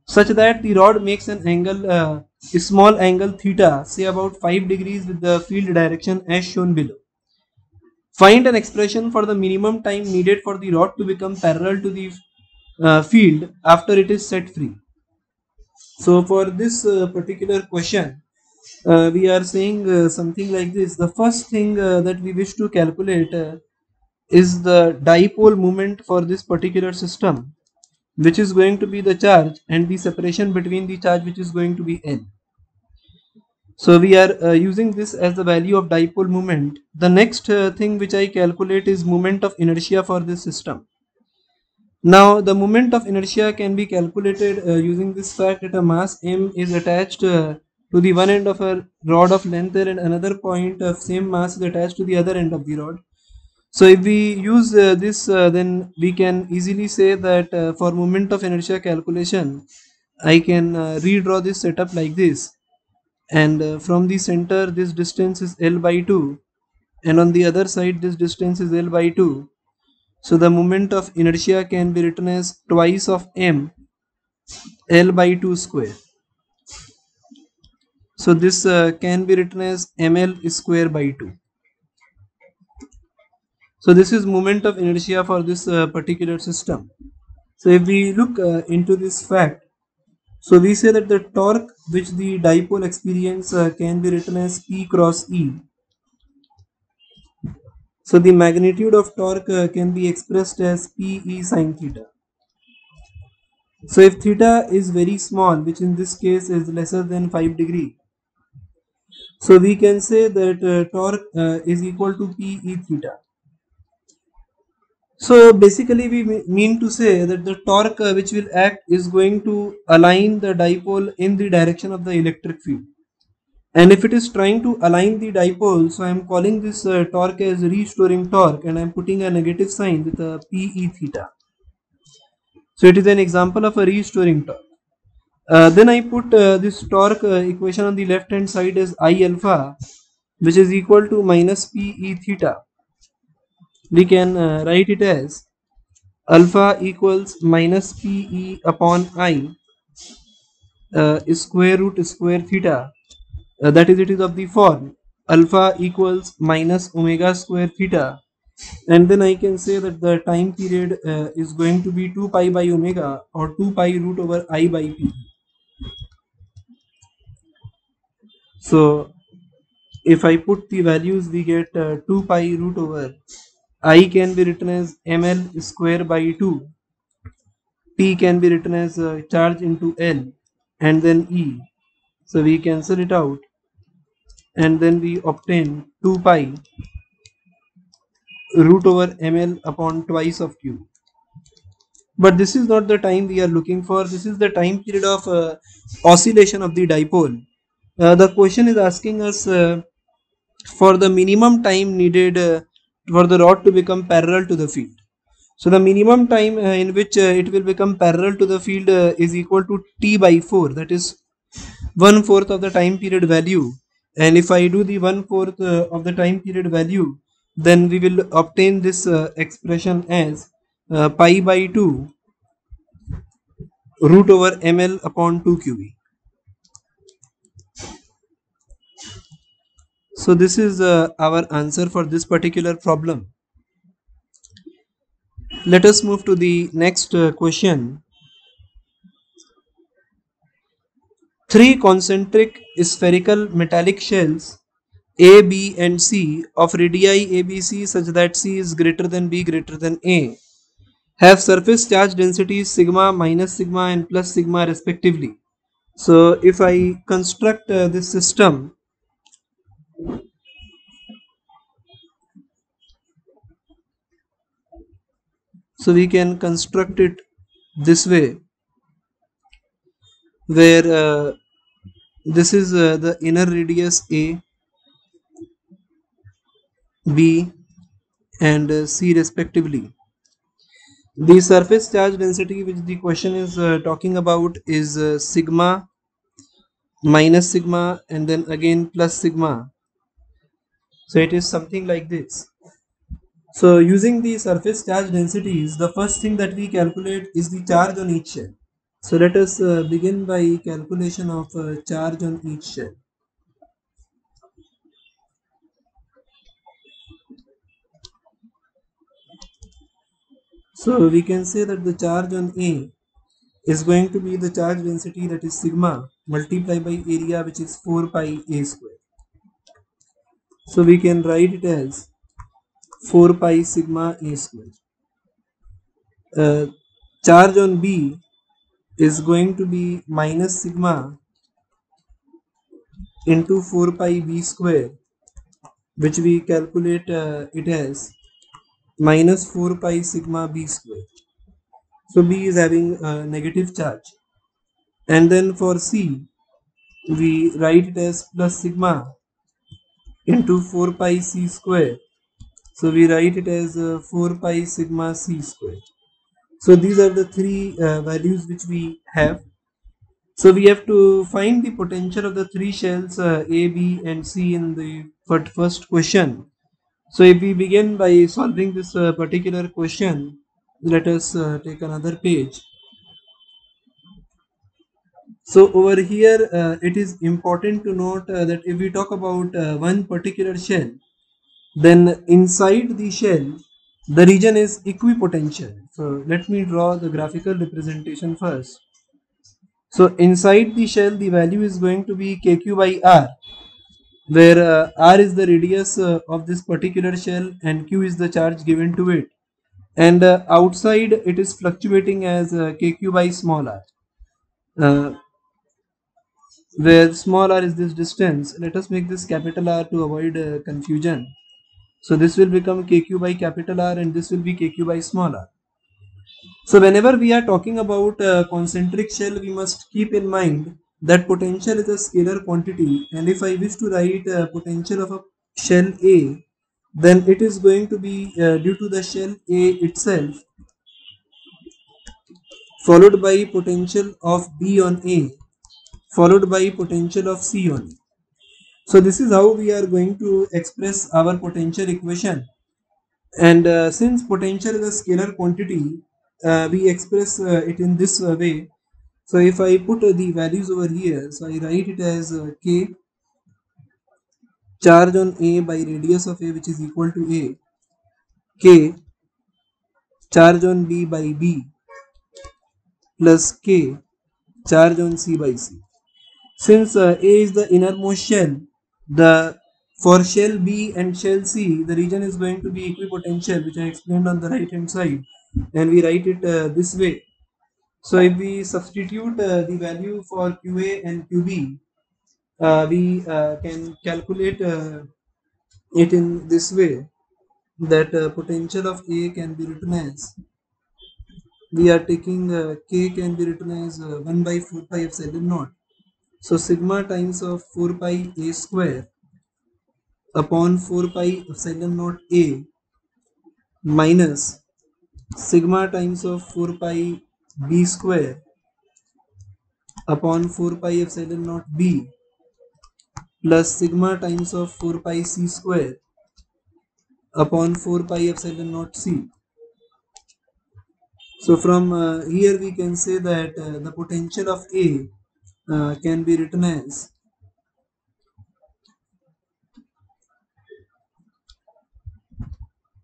Speaker 1: such that the rod makes an angle, a small angle theta, say about 5 degrees with the field direction as shown below. Find an expression for the minimum time needed for the rod to become parallel to the field after it is set free. So for this particular question, we are saying something like this. The first thing that we wish to calculate is the dipole moment for this particular system, which is going to be the charge and the separation between the charge, which is going to be L. So we are using this as the value of dipole moment. The next thing which I calculate is moment of inertia for this system. Now the moment of inertia can be calculated using this fact that a mass m is attached to the one end of a rod of length L and another point of same mass is attached to the other end of the rod. So if we use this, then we can easily say that for moment of inertia calculation, I can redraw this setup like this. And from the center, this distance is L by 2. And on the other side, this distance is L by 2. So the moment of inertia can be written as twice of m, L by 2 square. So this can be written as ml square by 2. So this is moment of inertia for this particular system. So if we look into this fact, so we say that the torque which the dipole experience can be written as P cross E. So the magnitude of torque can be expressed as Pe sin theta. So if theta is very small, which in this case is lesser than 5 degree, so we can say that torque is equal to Pe theta. So basically we mean to say that the torque which will act is going to align the dipole in the direction of the electric field. And if it is trying to align the dipole, so I am calling this torque as restoring torque and I am putting a negative sign with a Pe theta. So it is an example of a restoring torque. Then I put this torque equation on the left hand side as I alpha, which is equal to minus Pe theta. We can write it as alpha equals minus Pe upon I square root square theta. That is, it is of the form alpha equals minus omega square theta, and then I can say that the time period is going to be 2 pi by omega or 2 pi root over I by P. So if I put the values, we get 2 pi root over I can be written as ml square by 2. P can be written as charge into L and then E. So we cancel it out and then we obtain 2 pi root over ml upon twice of q. But this is not the time we are looking for. This is the time period of oscillation of the dipole. The question is asking us for the minimum time needed for the rod to become parallel to the field. So the minimum time in which it will become parallel to the field is equal to t by 4, that is 1/4 of the time period value. And if I do the 1/4 of the time period value, then we will obtain this expression as pi by 2 root over ml upon 2 qe. So this is our answer for this particular problem. Let us move to the next question. 3 concentric spherical metallic shells A, B and C of radii ABC such that C is greater than B greater than A have surface charge densities sigma, minus sigma and plus sigma respectively. So if I construct this system, So we can construct it this way, where this is the inner radius A, B and C respectively. The surface charge density which the question is talking about is sigma, minus sigma and then again plus sigma. So it is something like this. So using the surface charge densities, the first thing that we calculate is the charge on each shell. So let us begin by calculation of charge on each shell. So we can say that the charge on A is going to be the charge density, that is sigma, multiplied by area, which is 4 pi A square. So we can write it as 4 pi sigma A square. Charge on B is going to be minus sigma into 4 pi B square, which we calculate it as minus 4 pi sigma B square. So B is having a negative charge. And then for C, we write it as plus sigma into 4 pi C square. So we write it as 4 pi sigma C square. So these are the three values which we have. So we have to find the potential of the three shells A, B and C in the first question. So if we begin by solving this particular question, let us take another page. So over here, it is important to note that if we talk about one particular shell, then inside the shell, the region is equipotential. So let me draw the graphical representation first. So inside the shell, the value is going to be kq by r, where r is the radius of this particular shell and q is the charge given to it. And outside, it is fluctuating as kq by small r. Where small r is this distance. Let us make this capital R to avoid confusion. So this will become kq by capital R and this will be kq by small r. So whenever we are talking about concentric shell, we must keep in mind that potential is a scalar quantity, and if I wish to write potential of a shell A, then it is going to be due to the shell A itself, followed by potential of B on A, followed by potential of C on A. So this is how we are going to express our potential equation. And since potential is a scalar quantity, we express it in this way. So if I put the values over here, so I write it as K, charge on A by radius of A, which is equal to A, K, charge on B by B, plus K, charge on C by C. Since A is the innermost shell, the for shell B and shell C, the region is going to be equipotential, which I explained on the right hand side, and we write it this way. So if we substitute the value for QA and QB, we can calculate it in this way, that potential of A can be written as, we are taking K can be written as 1 by 4 pi epsilon naught. So sigma times of 4 pi A square upon 4 pi epsilon naught A minus sigma times of 4 pi B square upon 4 pi epsilon naught B plus sigma times of 4 pi C square upon 4 pi epsilon naught C. So from here we can say that the potential of A can be written as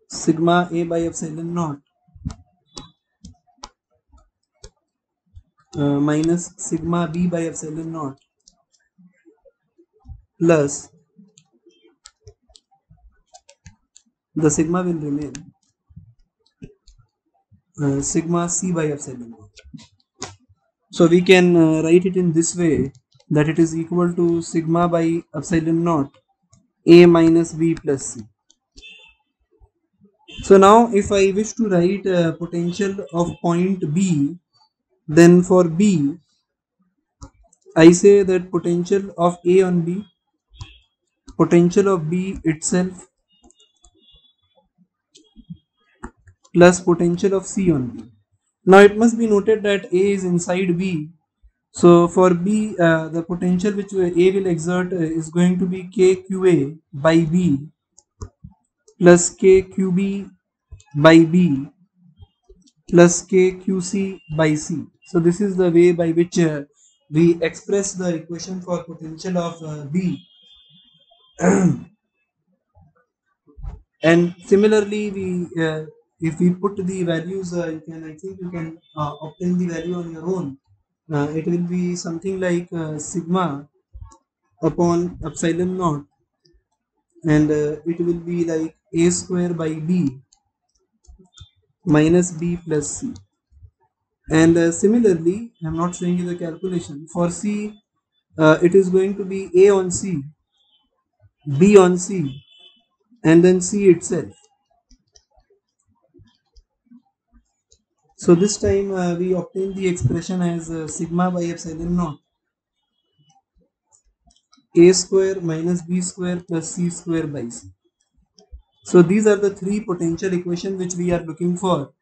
Speaker 1: sigma A by epsilon naught minus sigma B by epsilon naught plus the sigma will remain sigma C by epsilon naught. So we can write it in this way, that it is equal to sigma by epsilon naught A minus B plus C. So now if I wish to write potential of point B, then for B I say that potential of A on B, potential of B itself plus potential of C on B. Now it must be noted that A is inside B. So for B, the potential which A will exert is going to be KQA by B plus KQB by B plus KQC by C. So this is the way by which we express the equation for potential of B. And similarly, if we put the values, I think you can obtain the value on your own. It will be something like sigma upon epsilon naught, and it will be like A square by B minus B plus C. And similarly, I am not showing you the calculation for C. It is going to be A on C, B on C, and then C itself. So this time we obtain the expression as sigma by epsilon naught A square minus B square plus C square by C. So these are the three potential equations which we are looking for.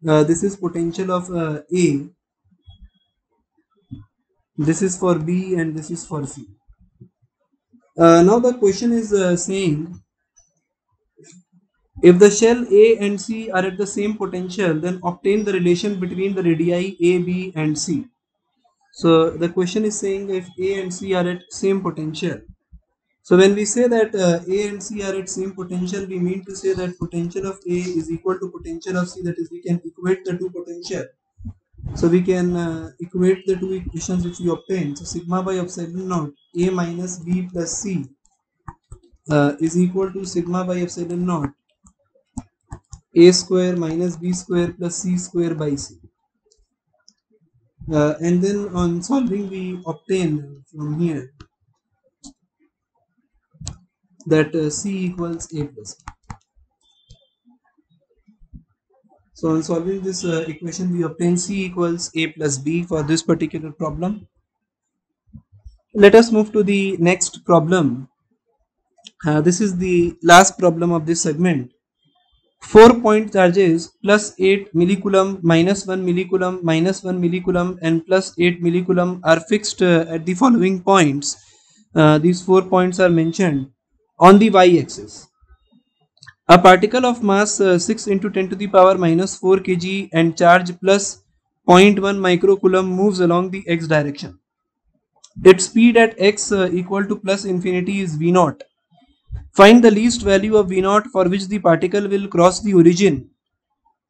Speaker 1: This is potential of A, this is for B, and this is for C. Now the question is saying, if the shell A and C are at the same potential, then obtain the relation between the radii A, B and C. So the question is saying if A and C are at same potential. So when we say that A and C are at same potential, we mean to say that potential of A is equal to potential of C, that is we can equate the two potential. So we can equate the two equations which we obtain. So sigma by epsilon naught A minus B plus C is equal to sigma by epsilon naught A square minus B square plus C square by C. And then on solving we obtain from here that C equals A plus B. So on solving this equation we obtain C equals A plus B for this particular problem. Let us move to the next problem. This is the last problem of this segment. 4-point charges plus 8 millicoulomb, minus 1 millicoulomb, minus 1 millicoulomb and plus 8 millicoulomb are fixed at the following points. These 4 points are mentioned on the y-axis. A particle of mass 6 into 10 to the power minus 4 kg and charge plus 0.1 microcoulomb moves along the x direction. Its speed at x equal to plus infinity is v naught. Find the least value of v naught for which the particle will cross the origin.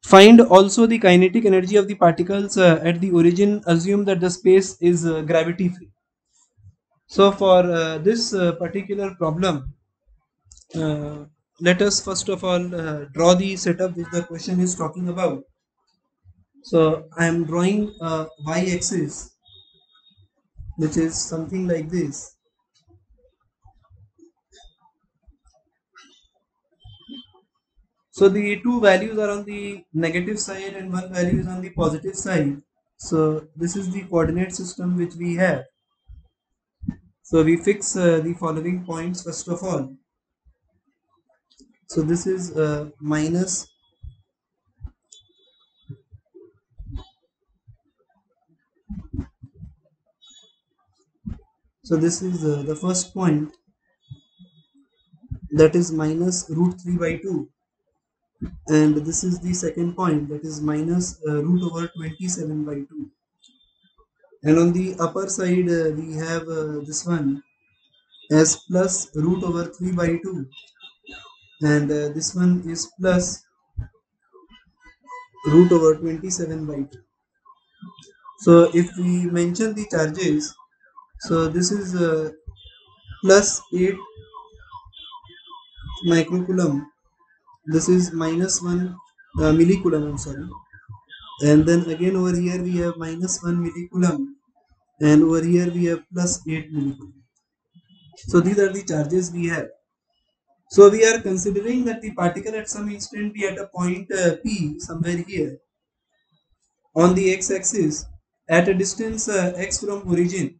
Speaker 1: Find also the kinetic energy of the particles at the origin. Assume that the space is gravity free. So for this particular problem, let us first of all draw the setup which the question is talking about. So I am drawing a y-axis which is something like this. So the two values are on the negative side and one value is on the positive side. So this is the coordinate system which we have. So we fix the following points first of all. So this is minus, so this is the first point, that is minus root 3 by 2, and this is the second point, that is minus root over 27 by 2, and on the upper side we have this one as plus root over 3 by 2, and this one is plus root over 27 by 2. So if we mention the charges, so this is plus 8 microcoulomb, this is minus 1 millicoulomb, I'm sorry, and then again over here we have minus 1 millicoulomb, and over here we have plus 8 millicoulomb. So these are the charges we have. So we are considering that the particle at some instant be at a point P somewhere here on the x-axis at a distance x from origin.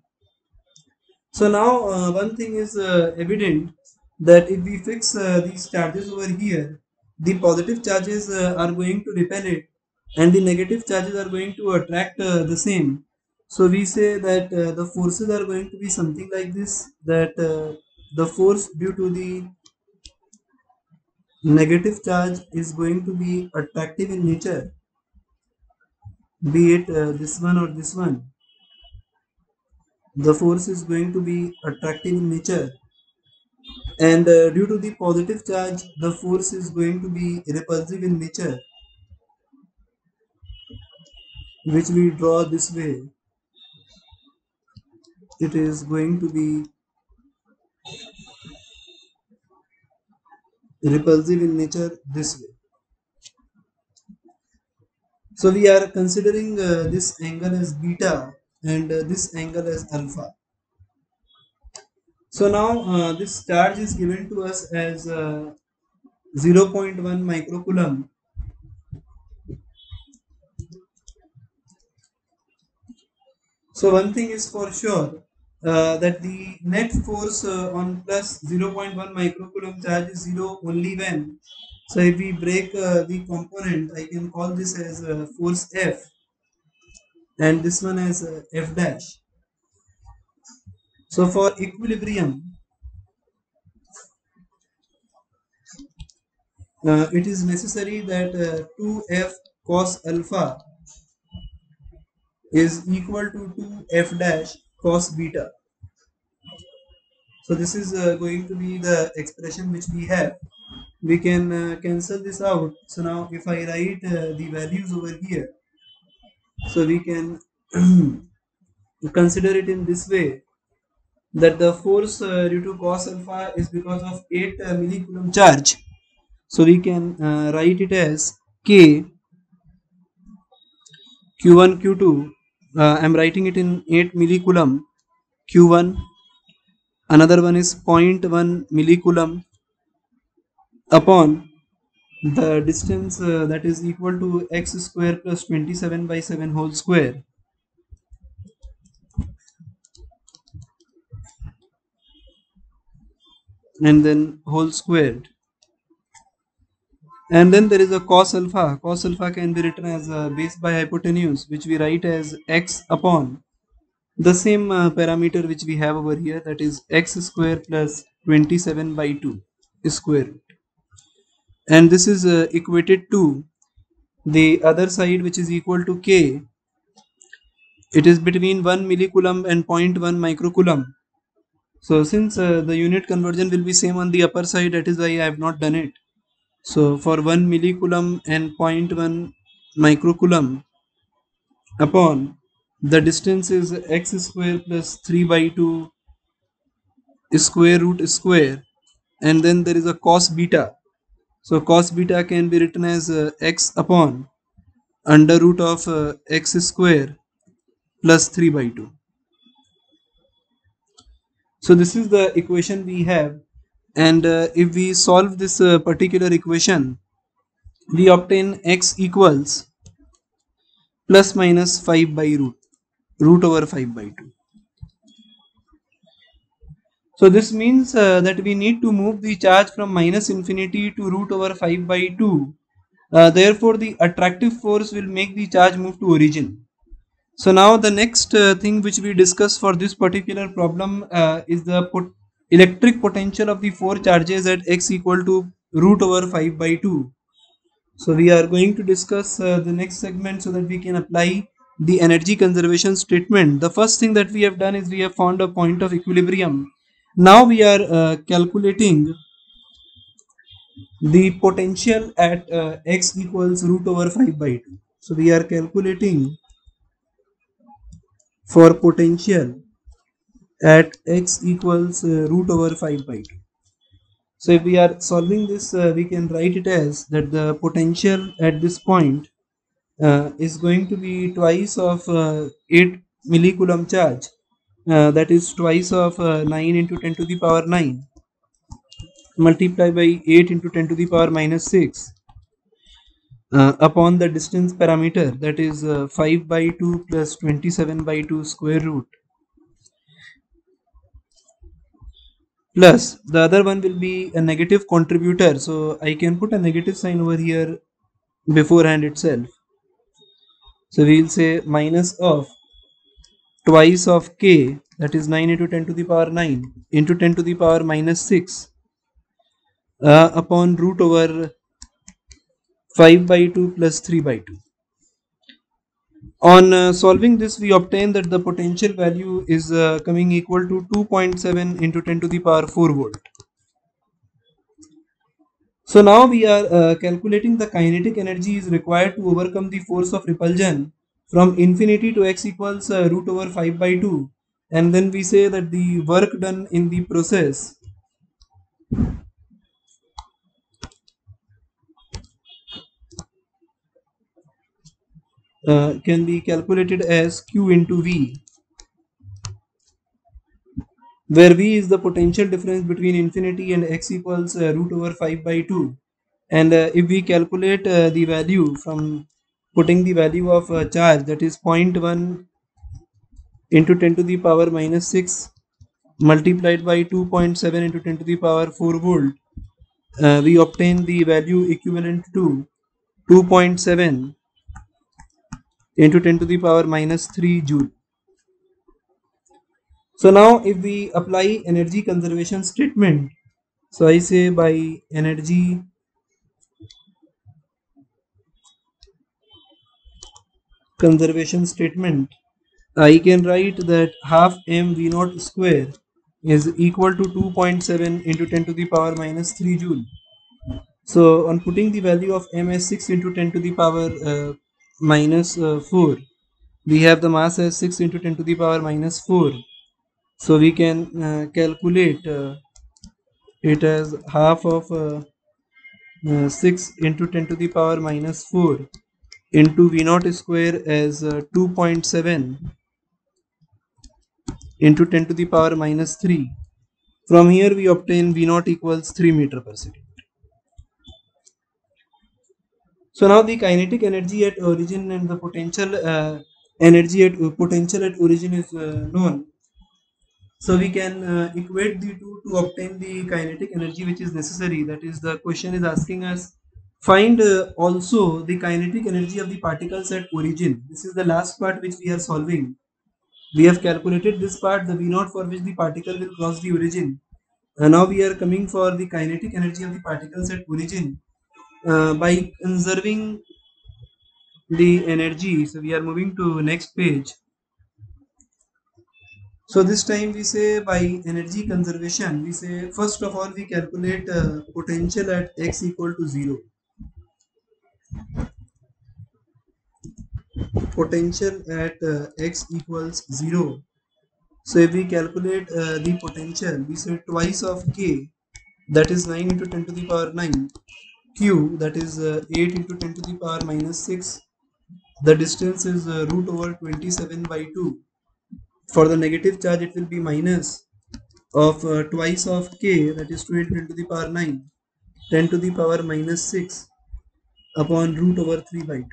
Speaker 1: So now one thing is evident, that if we fix these charges over here, the positive charges are going to repel it and the negative charges are going to attract the same. So we say that the forces are going to be something like this, that the force due to the negative charge is going to be attractive in nature, be it this one or this one. The force is going to be attractive in nature, and due to the positive charge the force is going to be repulsive in nature, which we draw this way. It is going to be repulsive in nature this way. So we are considering this angle as beta and this angle as alpha. So now this charge is given to us as 0.1 microcoulomb. So one thing is for sure, that the net force on plus 0.1 microcoulomb charge is 0 only when. So if we break the component, I can call this as force F and this one as F dash. So for equilibrium, it is necessary that 2F cos alpha is equal to 2F dash cos beta. So this is going to be the expression which we have. We can cancel this out. So now if I write the values over here, so we can consider it in this way, that the force due to cos alpha is because of 8 millicoulomb charge. So we can write it as K Q1 Q2. I'm writing it in 8 millicoulomb Q1. Another one is 0.1 millicoulomb upon the distance that is equal to x square plus 27 by 7 whole square. And then whole squared. And then there is a cos alpha. Cos alpha can be written as base by hypotenuse, which we write as x upon the same parameter which we have over here, that is x square plus 27 by 2 square root. And this is equated to the other side, which is equal to k. It is between 1 millicoulomb and 0.1 microcoulomb. So since the unit conversion will be same on the upper side, that is why I have not done it. So for 1 millicoulomb and 0.1 microcoulomb upon the distance is x square plus 3 by 2 square root square, and then there is a cos beta. So cos beta can be written as x upon under root of x square plus 3 by 2. So this is the equation we have, and if we solve this particular equation, we obtain x equals plus minus 5 by root over 5 by 2. So this means that we need to move the charge from minus infinity to root over 5 by 2. Therefore the attractive force will make the charge move to origin. So now the next thing which we discuss for this particular problem is the electric potential of the four charges at x equal to root over 5 by 2. So we are going to discuss the next segment so that we can apply the energy conservation statement. The first thing that we have done is we have found a point of equilibrium. Now we are calculating the potential at x equals root over 5 by 2. So we are calculating for potential at x equals root over 5 by 2. So if we are solving this, we can write it as that the potential at this point is going to be twice of 8 millicoulomb charge, that is twice of 9 into 10 to the power 9. multiply by 8 into 10 to the power minus 6 upon the distance parameter, that is 5 by 2 plus 27 by 2 square root, plus the other one will be a negative contributor, so I can put a negative sign over here beforehand itself. So we will say minus of twice of k, that is 9 into 10 to the power 9 into 10 to the power minus 6 upon root over 5 by 2 plus 3 by 2. On solving this, we obtain that the potential value is coming equal to 2.7 into 10 to the power 4 volt. So now we are calculating the kinetic energy is required to overcome the force of repulsion from infinity to x equals root over 5 by 2, and then we say that the work done in the process can be calculated as Q into V, where V is the potential difference between infinity and x equals root over 5 by 2. And if we calculate the value from putting the value of charge, that is 0.1 into 10 to the power minus 6 multiplied by 2.7 into 10 to the power 4 volt, we obtain the value equivalent to 2.7 into 10 to the power minus 3 joule. So now if we apply energy conservation statement, so I say by energy conservation statement, I can write that half mv naught square is equal to 2.7 into 10 to the power minus 3 joule. So on putting the value of m as 6 into 10 to the power minus 4, we have the mass as 6 into 10 to the power minus 4. So we can calculate it as half of 6 into 10 to the power minus 4 into v naught square as 2.7 into 10 to the power minus 3. From here we obtain v naught equals 3 meter per second. So now the kinetic energy at origin and the potential energy at origin is known. So we can equate the two to obtain the kinetic energy which is necessary. That is, the question is asking us find also the kinetic energy of the particles at origin. This is the last part which we are solving. We have calculated this part, the v naught for which the particle will cross the origin. Now we are coming for the kinetic energy of the particles at origin by conserving the energy. So we are moving to next page. So this time we say by energy conservation, we say first of all we calculate potential at x equal to 0. Potential at x equals 0. So if we calculate the potential, we say twice of k, that is 9 into 10 to the power 9, q, that is 8 into 10 to the power minus 6. The distance is root over 27 by 2. For the negative charge, it will be minus of twice of k, that is 2 into 10 to the power 9, 10 to the power minus 6 upon root over 3 by 2.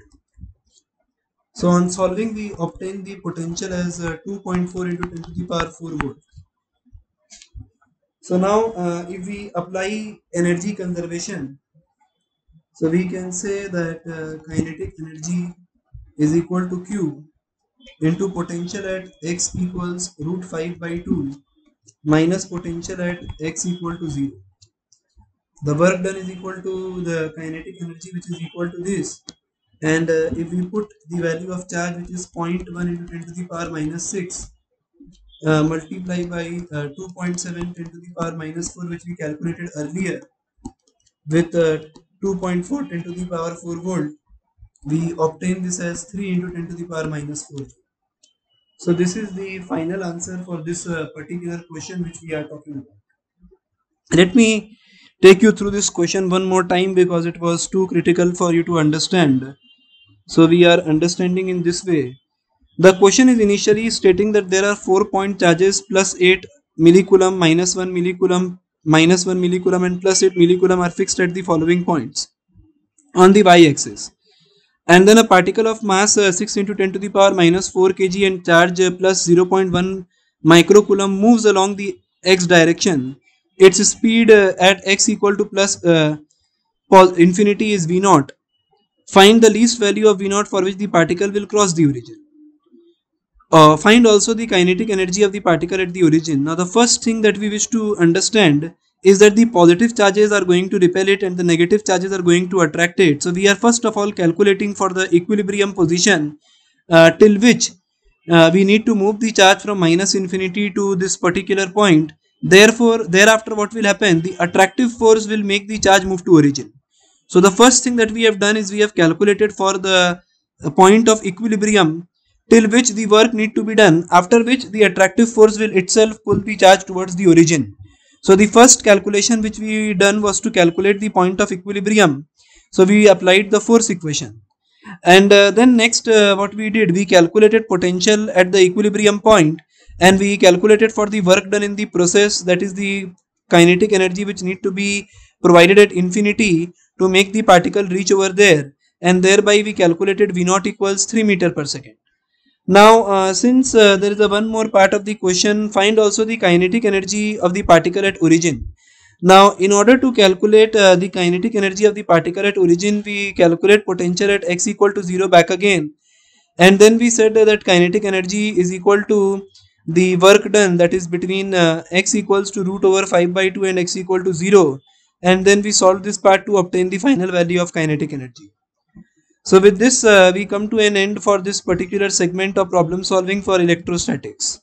Speaker 1: So on solving, we obtain the potential as 2.4 into 10 to the power 4 volt. So now if we apply energy conservation, so we can say that kinetic energy is equal to Q into potential at x equals root 5 by 2 minus potential at x equal to 0. The work done is equal to the kinetic energy, which is equal to this. And if we put the value of charge, which is 0.1 into 10 to the power minus 6, multiply by 2.7 10 to the power minus 4, which we calculated earlier, with 2.4 10 to the power 4 volt, we obtain this as 3 into 10 to the power minus 4. So this is the final answer for this particular question which we are talking about. Let me take you through this question one more time because it was too critical for you to understand. So we are understanding in this way. The question is initially stating that there are 4 point charges plus 8 millicoulomb minus 1 millicoulomb minus 1 millicoulomb and plus 8 millicoulomb are fixed at the following points on the y-axis. And then a particle of mass 6 into 10 to the power minus 4 kg and charge plus 0.1 microcoulomb moves along the x direction. Its speed at x equal to plus infinity is v naught. Find the least value of v naught for which the particle will cross the origin. Find also the kinetic energy of the particle at the origin. Now the first thing that we wish to understand is that the positive charges are going to repel it and the negative charges are going to attract it. So we are first of all calculating for the equilibrium position till which we need to move the charge from minus infinity to this particular point. Therefore, thereafter what will happen? The attractive force will make the charge move to origin. So the first thing that we have done is we have calculated for the point of equilibrium till which the work need to be done, after which the attractive force will itself pull the charge towards the origin. So the first calculation which we done was to calculate the point of equilibrium. So we applied the force equation. And then next what we did, we calculated potential at the equilibrium point, and we calculated for the work done in the process, that is the kinetic energy which need to be provided at infinity to make the particle reach over there, and thereby we calculated v naught equals 3 meter per second. Now since there is a one more part of the question, find also the kinetic energy of the particle at origin. Now in order to calculate the kinetic energy of the particle at origin, we calculate potential at x equal to 0 back again, and then we said that kinetic energy is equal to the work done, that is between x equals to root over 5 by 2 and x equal to 0, and then we solve this part to obtain the final value of kinetic energy. So with this we come to an end for this particular segment of problem solving for electrostatics.